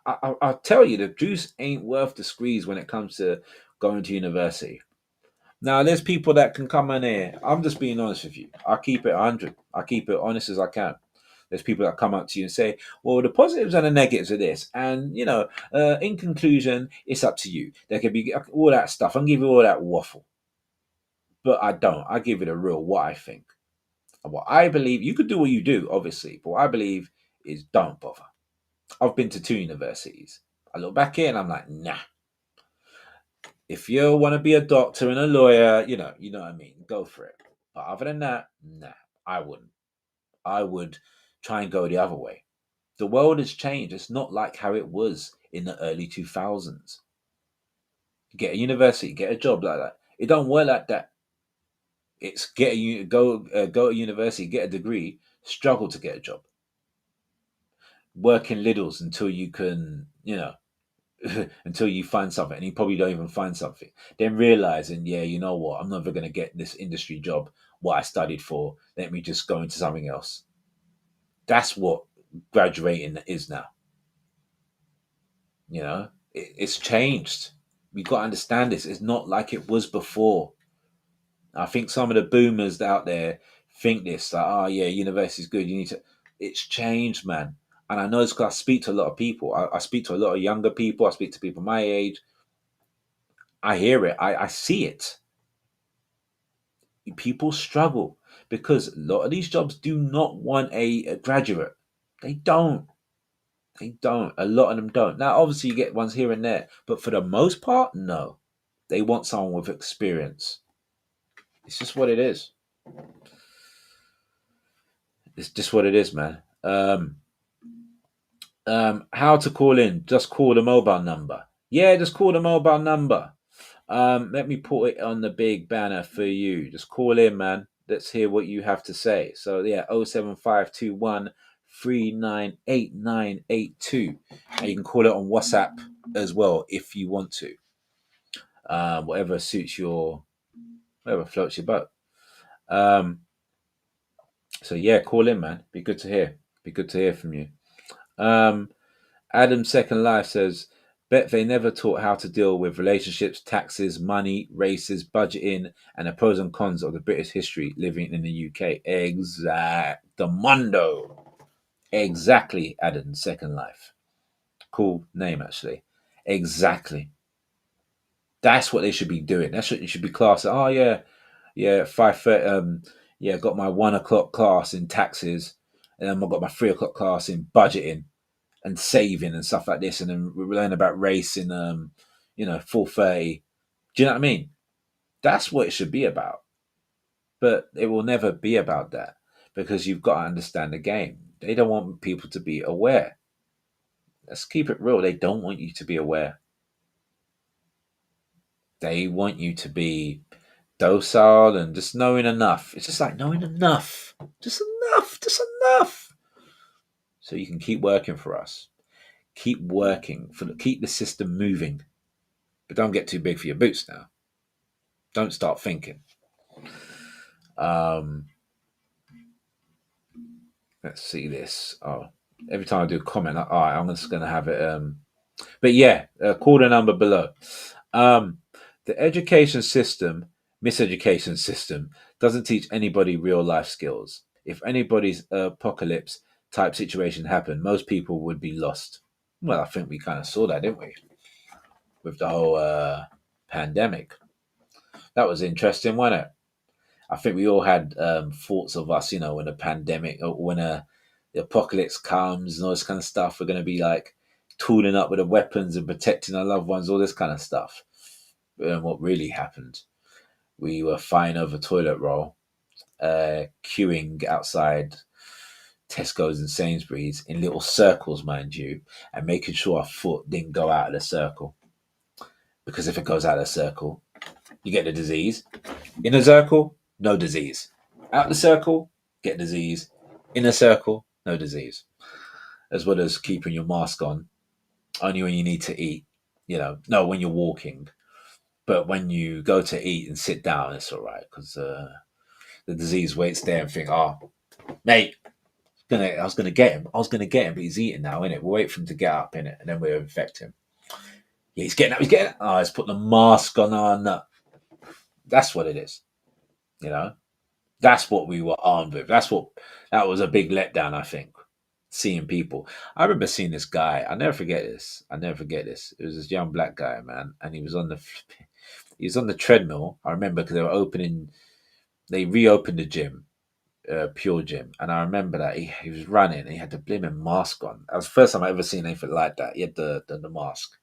I'll tell you, the juice ain't worth the squeeze when it comes to going to university. Now, there's people that can come in here. I'm just being honest with you. I keep it 100. I keep it honest as I can. There's people that come up to you and say, well, the positives and the negatives of this. And, in conclusion, it's up to you. There could be all that stuff. I can give you all that waffle. But I don't. I give it a real what I think. And what I believe, you could do what you do, obviously. But what I believe is don't bother. I've been to 2 universities. I look back here and I'm like, nah. If you want to be a doctor and a lawyer, you know what I mean, go for it. But other than that, nah, I wouldn't. I would try and go the other way. The world has changed. It's not like how it was in the early 2000s. Get a university, get a job like that. It don't work like that. It's go to university, get a degree, struggle to get a job, work in littles until you can, until you find something, and you probably don't even find something. Then realizing, yeah, you know what, I'm never going to get this industry job, what I studied for. Let me just go into something else. That's what graduating is now. It's changed. We got to understand this. It's not like it was before. I think some of the boomers out there think this, like, oh yeah, university's good. You need to. It's changed, man. And I know it's because I speak to a lot of people. I speak to a lot of younger people. I speak to people my age. I hear it. I see it. People struggle because a lot of these jobs do not want a graduate. They don't. They don't. A lot of them don't. Now, obviously, you get ones here and there, but for the most part, no. They want someone with experience. It's just what it is. It's just what it is, man. How to call in? Just call the mobile number. Yeah, just call the mobile number. Let me put it on the big banner for you. Just call in, man. Let's hear what you have to say. So yeah, 07521 398982. And you can call it on WhatsApp as well if you want to. Whatever suits whatever floats your boat. Um, so yeah, call in, man. Be good to hear. Be good to hear from you. Um, Adam Second Life says, bet they never taught how to deal with relationships, taxes, money, races, budgeting, and the pros and cons of the British history living in the UK. Exactamundo. Exactly, Adam Second Life. Cool name, actually. Exactly. That's what they should be doing. That's what you should be classing. Oh yeah, yeah, 5:30. Yeah, got my 1 o'clock class in taxes, and then I got my 3 o'clock class in budgeting and saving and stuff like this, and then we learn about race in 4:30. Do you know what I mean? That's what it should be about. But it will never be about that because you've got to understand the game. They don't want people to be aware. Let's keep it real. They don't want you to be aware. They want you to be docile and just knowing enough. It's just like knowing enough. Just enough. Just enough. So you can keep working for us. Keep working keep the system moving. But don't get too big for your boots now. Don't start thinking. Um, let's see this. Oh, every time I do a comment, all right, I'm just going to have it. But yeah, call the number below. Um, the education system, miseducation system, doesn't teach anybody real life skills. If anybody's apocalypse type situation happened, most people would be lost. Well, I think we kind of saw that, didn't we? With the whole pandemic. That was interesting, wasn't it? I think we all had thoughts of us, when a pandemic or when the apocalypse comes and all this kind of stuff. We're going to be like tooling up with the weapons and protecting our loved ones, all this kind of stuff. And what really happened, we were fighting over toilet roll, queuing outside Tesco's and Sainsbury's in little circles, mind you, and making sure our foot didn't go out of the circle. Because if it goes out of the circle, you get the disease. In a circle, no disease. Out the circle, get disease. In a circle, no disease. As well as keeping your mask on, only when you need to eat. No, when you're walking. But when you go to eat and sit down, it's all right because the disease waits there and think, oh, mate, I was gonna get him. I was gonna get him, but he's eating now, innit? We'll wait for him to get up, innit? And then we'll infect him. Yeah, he's getting up. He's getting up. Oh, he's putting the mask on. Oh, no. That's what it is. You know. That's what we were armed with. That was a big letdown, I think. Seeing people. I remember seeing this guy. I never forget this. I never forget this. It was this young black guy, man, and he was on the treadmill. I remember because they reopened the gym, Pure Gym, and I remember that he was running. And he had the blimmin' mask on. That was the first time I ever seen anything like that. He had the mask,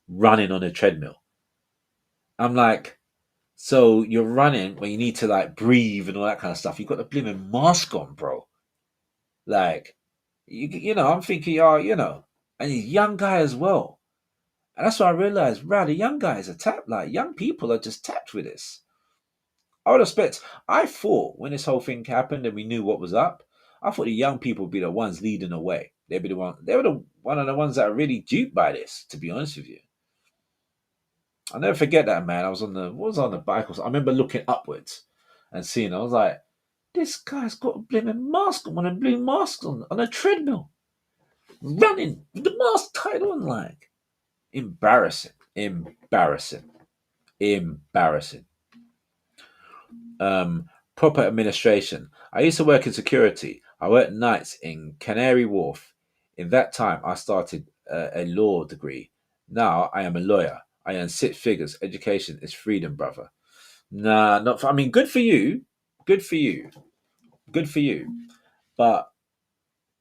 running on a treadmill. I'm like, so you're running when you need to like breathe and all that kind of stuff. You've got the blimmin' mask on, bro. Like, I'm thinking, oh, and he's a young guy as well. And that's what I realized, wow, the young guys are tapped. Like, young people are just tapped with this. I would expect, I thought when this whole thing happened and we knew what was up, I thought the young people would be the ones leading the way. They'd be they were one of the ones that are really duped by this, to be honest with you. I'll never forget that, man. What was on the bike? I remember looking upwards and seeing, I was like, this guy's got a blimmin' mask on, one of the blue masks on a treadmill, running with the mask tied on, like embarrassing, embarrassing, embarrassing. Proper administration. I used to work in security. I worked nights in Canary Wharf In that time, I started a law degree. Now I am a lawyer. I earn six figures. Education is freedom, brother. Nah, not for, I mean, good for you. Good for you. Good for you. But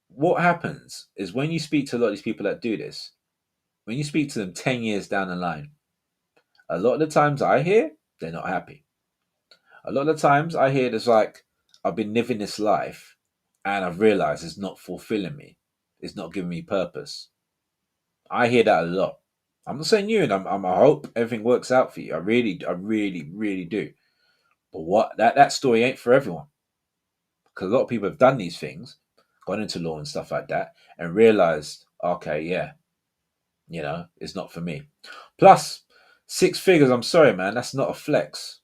what happens is when you speak to a lot of these people that do this, when you speak to them 10 years down the line, a lot of the times I hear they're not happy. A lot of the times I hear there's like, I've been living this life and I've realized it's not fulfilling me. It's not giving me purpose. I hear that a lot. I'm not saying you, and I hope everything works out for you. I really, really do. But what that story ain't for everyone, because a lot of people have done these things, gone into law and stuff like that, and realized, okay, yeah, it's not for me. Plus, six figures. I'm sorry, man, that's not a flex.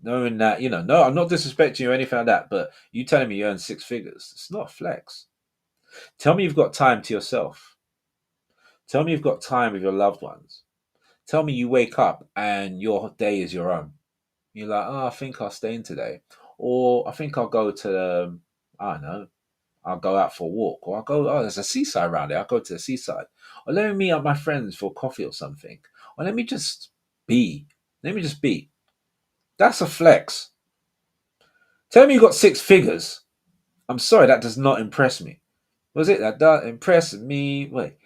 Knowing that, no, I'm not disrespecting you or anything like that, but you telling me you earn six figures, it's not a flex. Tell me you've got time to yourself. Tell me you've got time with your loved ones. Tell me you wake up and your day is your own. You're like, oh, I think I'll stay in today. Or I think I'll go to, I don't know, I'll go out for a walk. Or I'll go, oh, there's a seaside around there. I'll go to the seaside. Or let me meet up my friends for coffee or something. Or let me just be. Let me just be. That's a flex. Tell me you got six figures. I'm sorry, that does not impress me. Was it? That does impress me. Wait,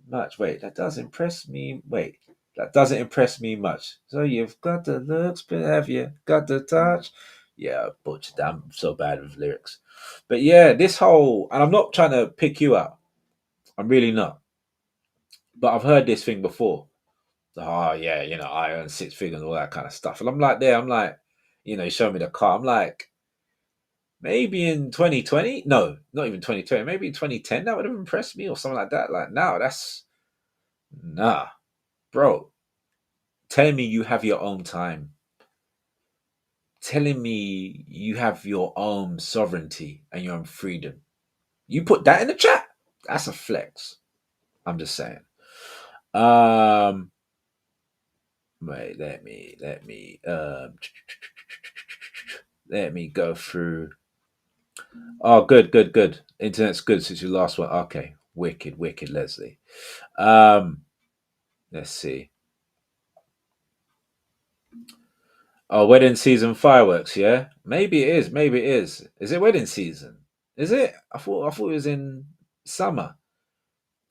much. Wait, that does impress me. Wait, that doesn't impress me much. So you've got the looks, but have you got the touch? Yeah, butchered that. I'm so bad with lyrics. But yeah, this whole, and I'm not trying to pick you out. I'm really not. But I've heard this thing before. Oh yeah, I earn six figures and all that kind of stuff. And I'm like, you show me the car. I'm like, maybe in 2020, no, not even 2020, maybe in 2010, that would have impressed me or something like that. Like now, that's nah, bro. Telling me you have your own time, telling me you have your own sovereignty and your own freedom. You put that in the chat. That's a flex. I'm just saying. Um, wait, let me go through. Oh, good, good, good. Internet's good since your last one. Okay, wicked, wicked, Leslie. Um, let's see. Oh, wedding season fireworks. Yeah, maybe it is. Maybe it is. Is it wedding season? Is it? I thought it was in summer.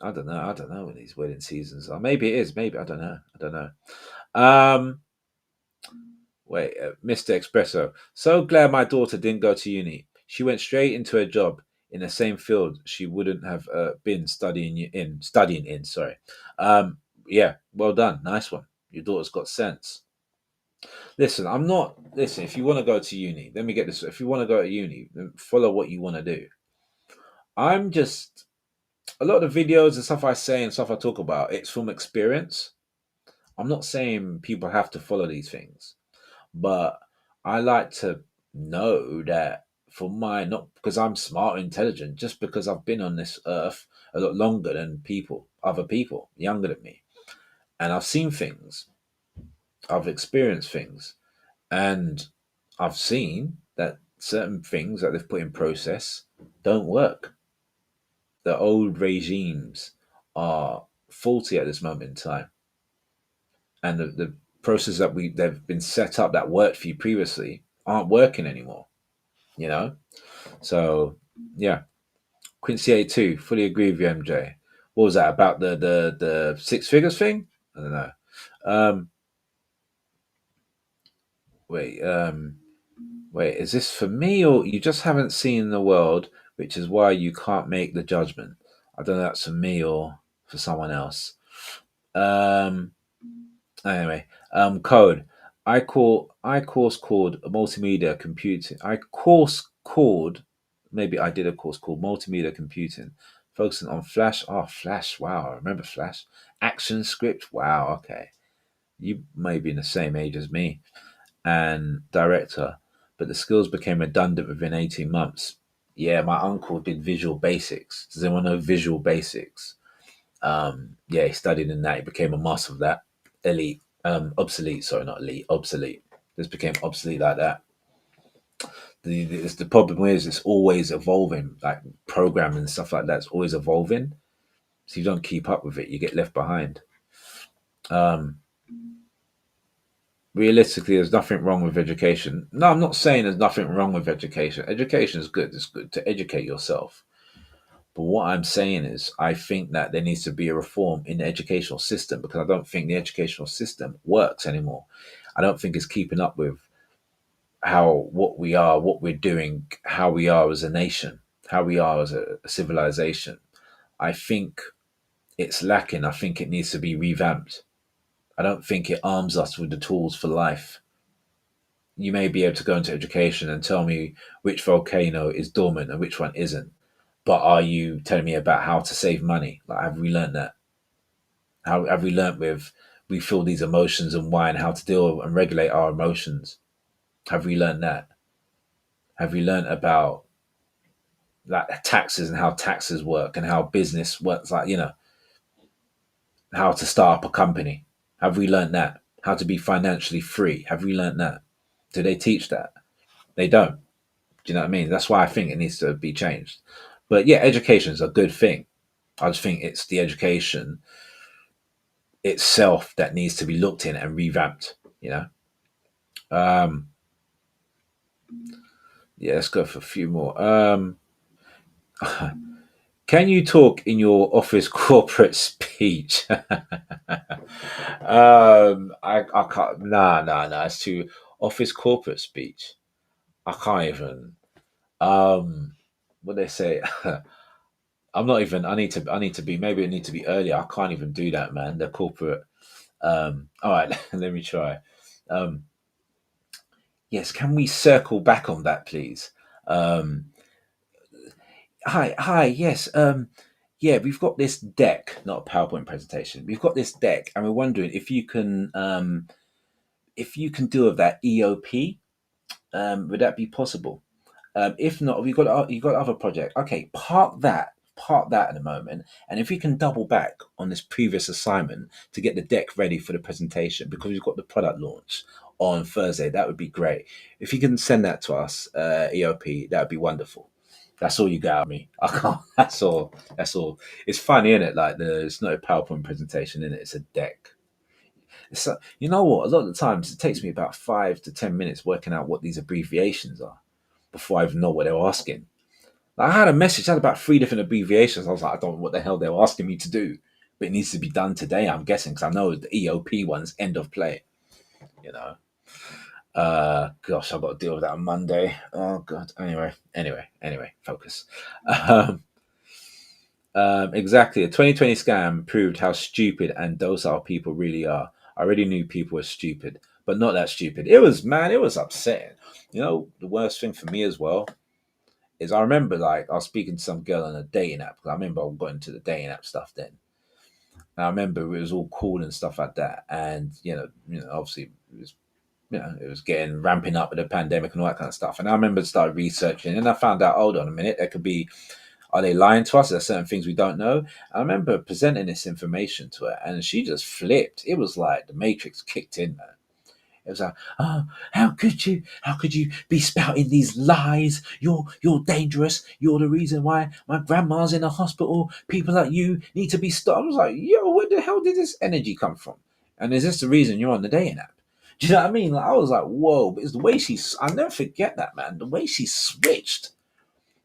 I don't know. I don't know when these wedding seasons are. Maybe it is. Maybe I don't know. I don't know. Um, wait, Mr. Espresso. So glad my daughter didn't go to uni. She went straight into a job in the same field she wouldn't have been studying in. Sorry. Yeah. Well done. Nice one. Your daughter's got sense. Listen, I'm not. Listen, if you want to go to uni, let me get this. If you want to go to uni, then follow what you want to do. I'm just a lot of the videos and stuff I say and stuff I talk about. It's from experience. I'm not saying people have to follow these things, but I like to know that for my not because I'm smart or intelligent, just because I've been on this earth a lot longer than other people younger than me, and I've seen things, I've experienced things, and I've seen that certain things that they've put in process don't work. The old regimes are faulty at this moment in time, and the processes they've been set up that worked for you previously aren't working anymore. You know, so yeah, Quincy A2 fully agree with you, MJ. What was that about the six figures thing? I don't know. Um, wait, um, Wait, is this for me or you just haven't seen the world, which is why you can't make the judgment? I don't know if that's for me or for someone else. Um, anyway, code. I course called multimedia computing. Maybe I did a course called multimedia computing, focusing on Flash. Oh, Flash! Wow, I remember Flash. Action script. Wow, okay. You may be in the same age as me and director, but the skills became redundant within 18 months. Yeah, my uncle did visual basics. Does anyone know visual basics? Yeah, he studied in that. He became a master of that. Elite, obsolete. Sorry, not elite. Obsolete. Just became obsolete like that. The problem is it's always evolving, like programming and stuff like that's always evolving. So you don't keep up with it, you get left behind. Um, Realistically, there's nothing wrong with education. No, I'm not saying there's nothing wrong with education. Education is good. It's good to educate yourself. But what I'm saying is, I think that there needs to be a reform in the educational system because I don't think the educational system works anymore. I don't think it's keeping up with how what we are, what we're doing, how we are as a nation, how we are as a civilization. I think it's lacking. I think it needs to be revamped. I don't think it arms us with the tools for life. You may be able to go into education and tell me which volcano is dormant and which one isn't. But are you telling me about how to save money? Like, have we learned that? How have we learned with we feel these emotions and why and how to deal and regulate our emotions? Have we learned that? Have we learned about like taxes and how taxes work and how business works? Like how to start up a company. Have we learned that? How to be financially free. Have we learned that? Do they teach that? They don't. Do you know what I mean? That's why I think it needs to be changed. But yeah, education is a good thing. I just think it's the education itself that needs to be looked in and revamped. You know. Um, yeah, let's go for a few more. Can you talk in your office corporate speech? I can't. Nah. It's too office corporate speech. I can't even. What they say. I'm not even. I need to. I need to be. Maybe it need to be earlier. I can't even do that, man. The corporate. All right. Let me try. Um. Yes. Can we circle back on that, please? Um. Hi. Yes. Yeah, we've got this deck, not a PowerPoint presentation. We've got this deck, and we're wondering if you can do of that EOP. Would that be possible? If not, we got you got other project. Okay, park that at the moment, and if we can double back on this previous assignment to get the deck ready for the presentation because we've got the product launch on Thursday, that would be great. If you can send that to us, EOP, that would be wonderful. That's all you got out of me. I can't. That's all. That's all. It's funny, isn't it? Like it's not a PowerPoint presentation, in it. It's a deck. You know what? A lot of the times it takes me about 5 to 10 minutes working out what these abbreviations are before I even know what they were asking. Like, I had a message, I had about 3 different abbreviations. I was like, I don't know what the hell they were asking me to do, but it needs to be done today, I'm guessing, because I know the EOP one's end of play, you know. Gosh, I've got to deal with that on Monday. Oh, God. Anyway, focus. Um, exactly. A 2020 scam proved how stupid and docile people really are. I already knew people were stupid, but not that stupid. It was upsetting. You know, the worst thing for me as well is I remember like I was speaking to some girl on a dating app because I remember I got into the dating app stuff then. And I remember it was all cool and stuff like that. And obviously it was getting ramping up with the pandemic and all that kind of stuff. And I remember started researching and I found out, hold on a minute, there could be are they lying to us? Are there certain things we don't know? I remember presenting this information to her and she just flipped. It was like the Matrix kicked in, man. It was like, oh, how could you? How could you be spouting these lies? You're dangerous. You're the reason why my grandma's in a hospital. People like you need to be stopped. I was like, yo, where the hell did this energy come from? And is this the reason you're on the dating app? Do you know what I mean? Like, I was like, whoa, but it's the way I'll never forget that, man. The way she switched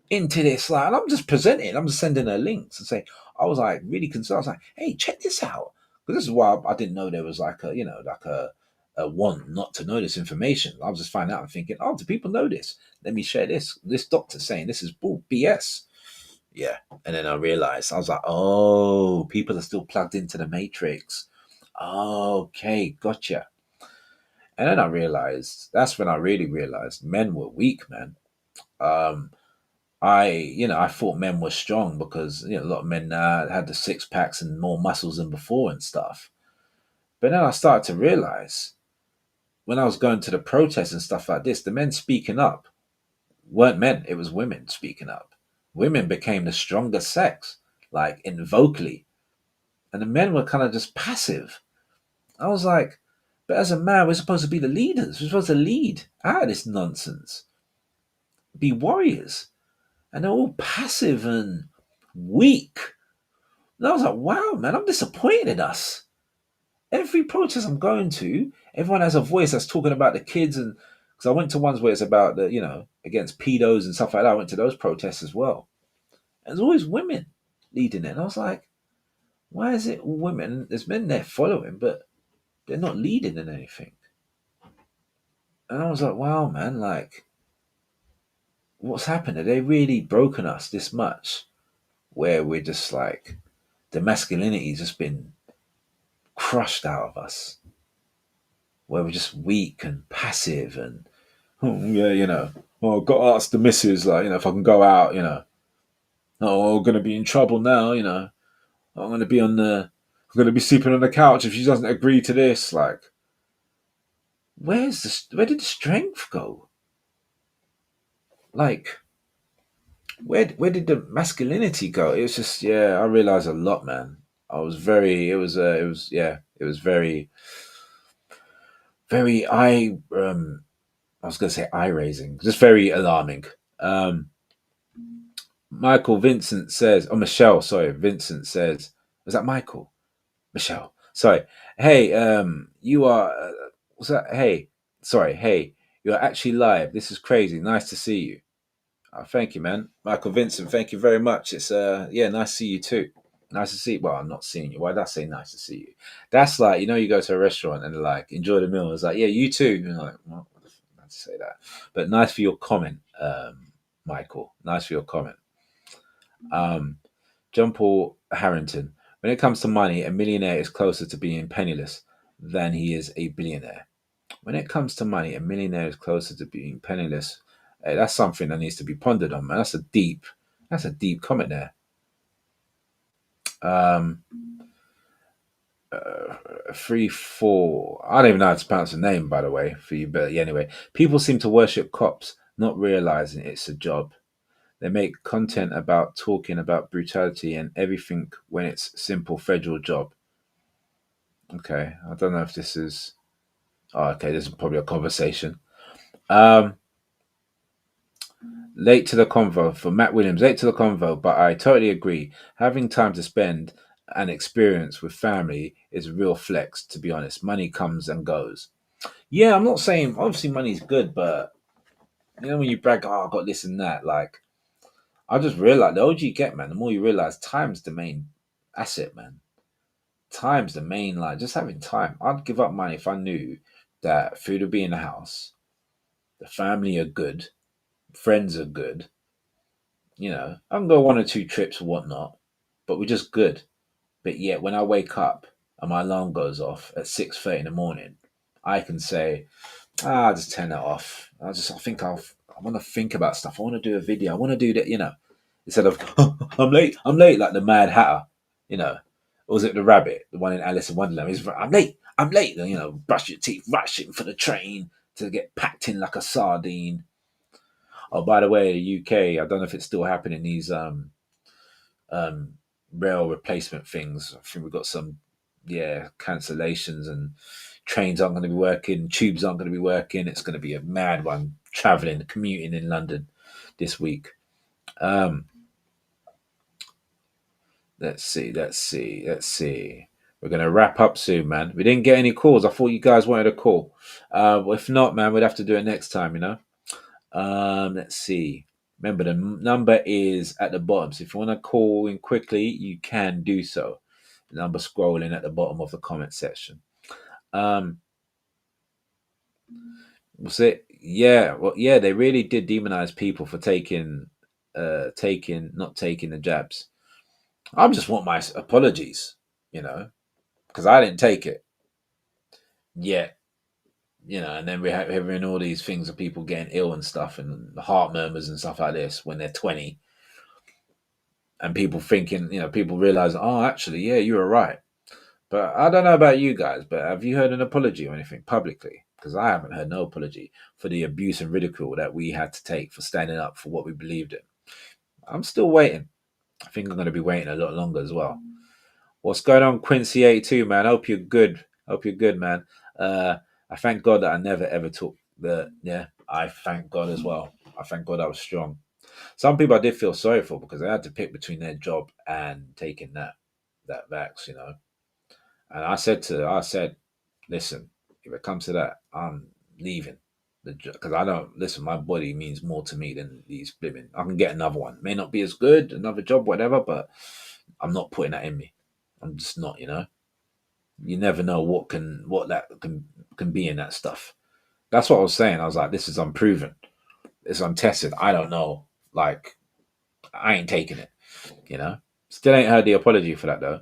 into this, like, and I'm just presenting, I'm just sending her links and say, I was like really concerned. I was like, hey, check this out. Because this is why I didn't know there was like a want not to know this information. I was just finding out and thinking, oh, do people know this? Let me share this. This doctor's saying this is bull BS. Yeah. And then I realized, I was like, oh, people are still plugged into the matrix. Okay, gotcha. And then I realized, that's when I really realized men were weak, man. Um, I thought men were strong because a lot of men had the six packs and more muscles than before and stuff. But then I started to realize when I was going to the protests and stuff like this, the men speaking up weren't men; it was women speaking up. Women became the stronger sex, like in vocally, and the men were kind of just passive. I was like, but as a man, we're supposed to be the leaders. We're supposed to lead out of this nonsense. be warriors, and they're all passive and weak. And I was like, wow, man, I'm disappointed in us. Every protest I'm going to, everyone has a voice that's talking about the kids, and because I went to ones where it's about the, against pedos and stuff like that. I went to those protests as well. And there's always women leading it. And I was like, why is it women? There's men there following, but they're not leading in anything. And I was like, wow, man, like, what's happened? Have they really broken us this much? Where we're just like, the masculinity's just been crushed out of us, where we're just weak and passive and, oh, yeah, I've got to ask the missus, like, if I can go out, oh, I'm going to be in trouble now, I'm going to be I'm going to be sleeping on the couch if she doesn't agree to this. Like, where did the strength go? Like, where did the masculinity go? It was just, yeah, I realized a lot, man. It was very, very I was going to say eye raising, just very alarming. Um, Michael Vincent says, oh, Michelle, sorry, Vincent says, was that Michael? Michelle, sorry. Hey, you are, what's that? Hey, sorry, hey, you're actually live. This is crazy. Nice to see you. Thank you, man. Michael Vincent, thank you very much. It's, yeah, nice to see you too. Nice to see you. Well, I'm not seeing you. Why did I say nice to see you? That's like, you go to a restaurant and they're like, enjoy the meal. It's like, yeah, you too. You're like, well, not to say that. But nice for your comment, Michael. Nice for your comment. Um, John Paul Harrington. When it comes to money, a millionaire is closer to being penniless than he is a billionaire. When it comes to money, a millionaire is closer to being penniless. Hey, that's something that needs to be pondered on, man. That's a deep comment there. Um, 3 4. I don't even know how to pronounce the name, by the way, for you. But yeah, anyway, people seem to worship cops, not realizing it's a job. They make content about talking about brutality and everything when it's simple federal job. Okay, I don't know if this is. Oh, okay, this is probably a conversation. Um, Late to the convo for Matt Williams. Late to the convo, but I totally agree. Having time to spend and experience with family is a real flex. To be honest, money comes and goes. Yeah, I'm not saying obviously money's good, but when you brag, oh, I got this and that. Like, I just realized the older you get, man, the more you realize time's the main asset, man. Time's the main, like, just having time. I'd give up money if I knew that food would be in the house, the family are good, friends are good. I can go 1 or 2 trips or whatnot, but we're just good. But yet, when I wake up and my alarm goes off at 6:30 in the morning, I can say, I'll just turn that off. I want to think about stuff. I want to do a video. I want to do that, instead of, I'm late, like the Mad Hatter, you know. Or was it the rabbit, the one in Alice in Wonderland? He's, I'm late, brush your teeth, rushing for the train to get packed in like a sardine. Oh, by the way, the UK, I don't know if it's still happening, these um, rail replacement things. I think we've got some, yeah, cancellations, and trains aren't going to be working, tubes aren't going to be working. It's going to be a mad one traveling, commuting in London this week. Um, let's see. We're going to wrap up soon, man. We didn't get any calls. I thought you guys wanted a call. If not, man, we'd have to do it next time. Let's see. Remember, the number is at the bottom. So if you want to call in quickly, you can do so. The number scrolling at the bottom of the comment section. Um, was it? Yeah. Well, yeah. They really did demonize people for not taking the jabs. I just want my apologies, because I didn't take it yet. And then we're having all these things of people getting ill and stuff, and heart murmurs and stuff like this when they're 20, and people thinking, people realize, oh, actually, yeah, you were right. But I don't know about you guys, but have you heard an apology or anything publicly? Because I haven't heard no apology for the abuse and ridicule that we had to take for standing up for what we believed in. I'm still waiting. I think I'm going to be waiting a lot longer as well. What's going on, Quincy 82, man? Hope you're good. Hope you're good, man. I thank God that I never ever took the. Yeah, I thank God as well. I thank God I was strong. Some people I did feel sorry for because they had to pick between their job and taking that vax, you know. And I said, listen, if it comes to that, I'm leaving. Because I don't listen. My body means more to me than these women. I can get another one. May not be as good, another job, whatever, but I'm not putting that in me. I'm just not. You know, you never know what that can be in that stuff. That's what I was saying. I was like, this is unproven. It's untested. I don't know. Like, I ain't taking it. You know. Still ain't heard the apology for that though.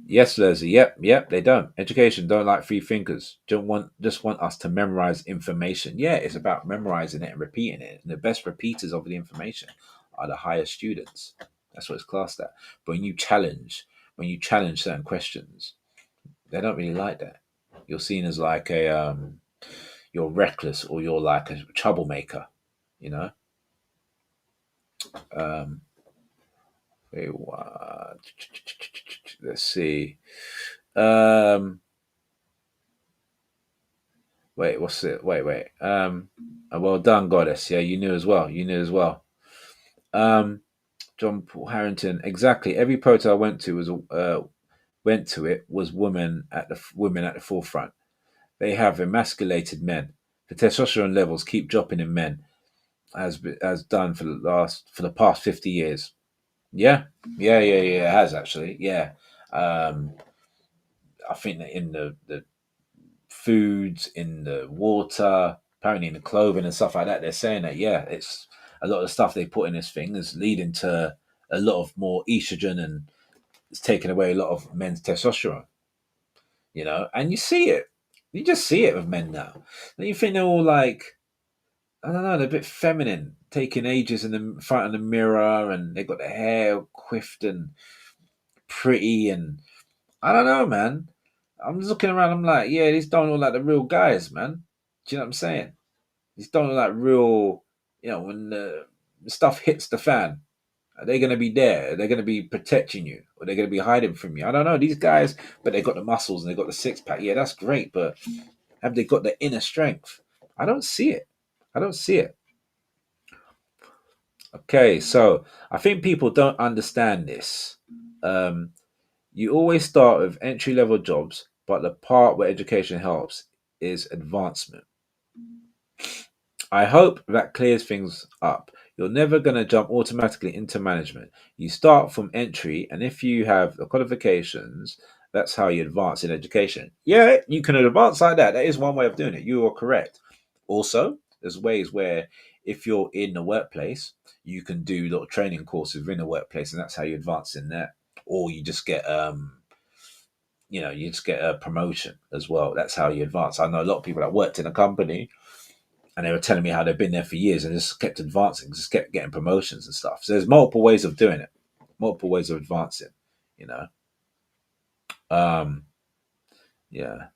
Yes, Leslie. Yep. They don't. Education don't like free thinkers. Just want us to memorize information. Yeah, it's about memorizing it and repeating it. And the best repeaters of the information are the higher students. That's what it's classed at. But when you challenge certain questions, they don't really like that. You're seen as like you're reckless or you're like a troublemaker. You know. Um, wait, let's see. Um, Wait, what's it? Wait. Well done, goddess. Yeah, you knew as well. You knew as well. Um, John Paul Harrington. Exactly. Every protest I went to it was women at the forefront. They have emasculated men. The testosterone levels keep dropping in men, as done for the past 50 years. Yeah, yeah. It has actually. Yeah. Um, I think that in the foods, in the water, apparently in the clothing and stuff like that. They're saying that it's a lot of the stuff they put in this thing is leading to a lot of more estrogen and it's taking away a lot of men's testosterone. You know, and you see it. You just see it with men now. And you think they're all like, I don't know, they're a bit feminine, taking ages in the front of the mirror, and they got their hair quiffed and pretty, and I don't know, man. I'm just looking around. I'm like, yeah, these don't look like the real guys, man. Do you know what I'm saying? These don't look like real. You know, when the stuff hits the fan, are they going to be there? Are they going to be protecting you, or are they going to be hiding from you? I don't know. These guys, but they got the muscles and they got the six pack. Yeah, that's great, but have they got the inner strength? I don't see it. I don't see it. Okay, so I think people don't understand this. Um, you always start with entry level jobs, but the part where education helps is advancement. I hope that clears things up. You're never going to jump automatically into management. You start from entry, and if you have the qualifications, that's how you advance in education. Yeah, you can advance like that. That is one way of doing it. You are correct. Also, there's ways where if you're in the workplace, you can do little training courses within the workplace, and that's how you advance in that. Or you just get you just get a promotion as well. That's how you advance. I know a lot of people that worked in a company and they were telling me how they've been there for years and just kept advancing, just kept getting promotions and stuff. So there's multiple ways of doing it, multiple ways of advancing, you know. Um, yeah.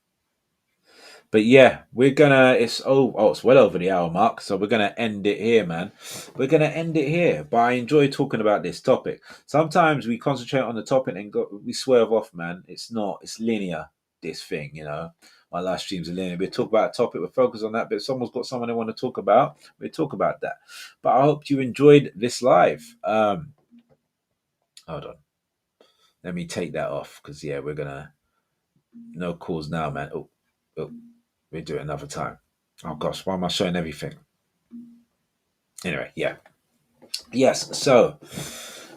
But yeah, we're gonna it's well over the hour mark, so we're gonna end it here, man. We're gonna end it here. But I enjoy talking about this topic. Sometimes we concentrate on the topic and we swerve off, man. It's linear, this thing, you know. My live streams are linear. We talk about a topic, we focus on that, but if someone's got someone they want to talk about, we talk about that. But I hope you enjoyed this live. Hold on. Let me take that off because yeah, we're gonna no calls now, man. Oh, we'll do it another time. Oh gosh, why am I showing everything? Anyway, yeah. Yes, so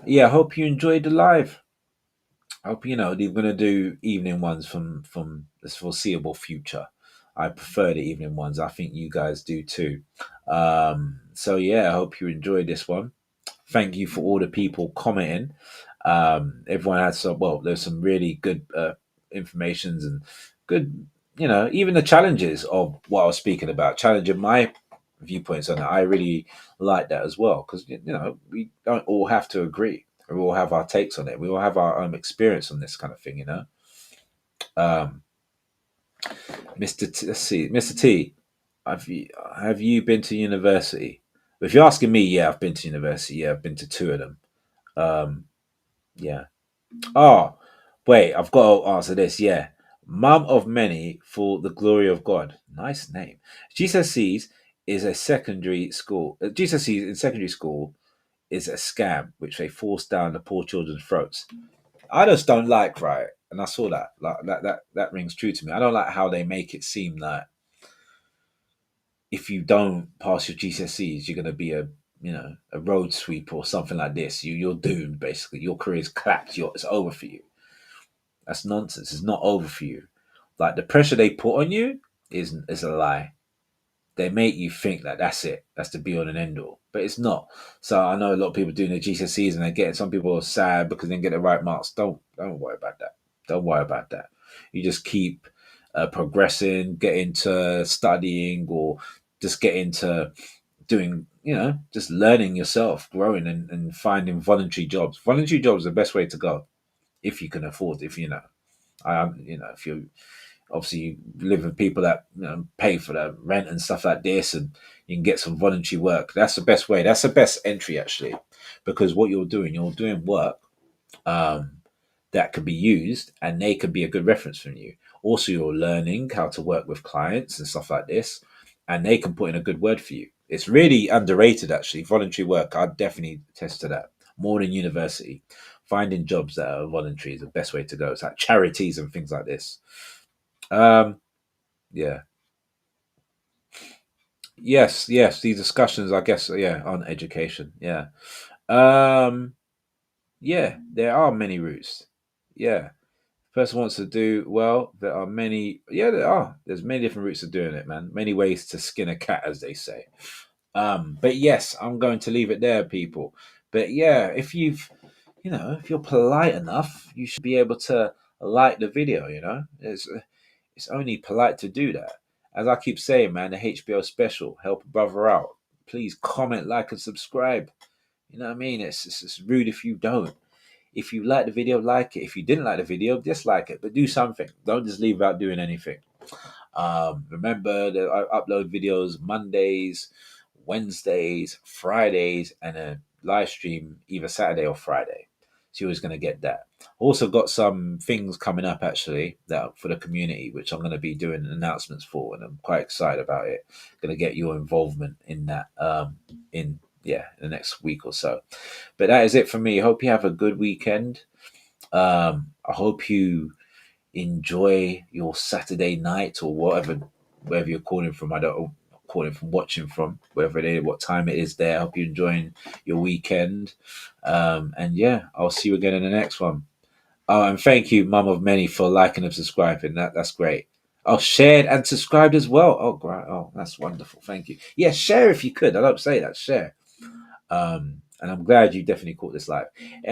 yeah, I hope you enjoyed the live. I hope you know they're gonna do evening ones from this foreseeable future. I prefer the evening ones. I think you guys do too. So yeah, I hope you enjoyed this one. Thank you for all the people commenting. Everyone had there's some really good informations and good, even the challenges of what I was speaking about, challenging my viewpoints on it. I really like that as well because we don't all have to agree. We all have our takes on it. We all have our own experience on this kind of thing. Um, let's see, Mr. T, have you been to university? If you're asking me, yeah, I've been to university. Yeah, I've been to two of them. Um, yeah. Oh, wait, I've got to answer this. Yeah. Mum of many for the glory of God. Nice name. Jesus sees is a secondary school. GCSE in secondary school is a scam which they force down the poor children's throats. I just don't like, right, and I saw that like that rings true to me. I don't like how they make it seem like if you don't pass your GCSEs, you're gonna be a road sweeper or something like this. You're doomed basically. Your career's clapped. It's over for you. That's nonsense. It's not over for you. Like the pressure they put on you is a lie. They make you think that that's it. That's the be all and end all. But it's not. So I know a lot of people doing their GCSEs and they're getting some people are sad because they didn't get the right marks. Don't worry about that. Don't worry about that. You just keep progressing, get into studying or just get into doing, just learning yourself, growing and finding voluntary jobs. Voluntary jobs are the best way to go if you can afford, if if you obviously you live with people that pay for the rent and stuff like this, and you can get some voluntary work. That's the best way. That's the best entry actually, because what you're doing work um, that could be used, and they could be a good reference from you. Also, you're learning how to work with clients and stuff like this, and they can put in a good word for you. It's really underrated actually. Voluntary work, I'd definitely attest to that more than university. Finding jobs that are voluntary is the best way to go. It's like charities and things like this. Um, yeah. Yes. These discussions, I guess, yeah, on education. Yeah. Um, yeah, there are many routes. Yeah. Person wants to do well. There are many. Yeah, there are. There's many different routes of doing it, man. Many ways to skin a cat, as they say. But yes, I'm going to leave it there, people. But yeah, if you're polite enough, you should be able to like the video. It's only polite to do that. As I keep saying, man, the HBO special, help a brother out. Please comment, like, and subscribe. You know what I mean? It's rude if you don't. If you like the video, like it. If you didn't like the video, dislike it. But do something. Don't just leave without doing anything. Remember that I upload videos Mondays, Wednesdays, Fridays, and a live stream either Saturday or Friday. So you're always going to get that. Also got some things coming up actually that for the community, which I'm going to be doing announcements for, and I'm quite excited about it. Going to get your involvement in that in the next week or so. But that is it for me. Hope you have a good weekend. I hope you enjoy your Saturday night or wherever you're calling from. I don't know, calling from, watching from, wherever it is, what time it is there. I hope you're enjoying your weekend. And yeah, I'll see you again in the next one. Oh, and thank you, Mum of Many, for liking and subscribing. That's great. Oh, shared and subscribed as well. Oh, great. Oh, that's wonderful. Thank you. Yeah, share if you could. I don't say that. Share. And I'm glad you definitely caught this live.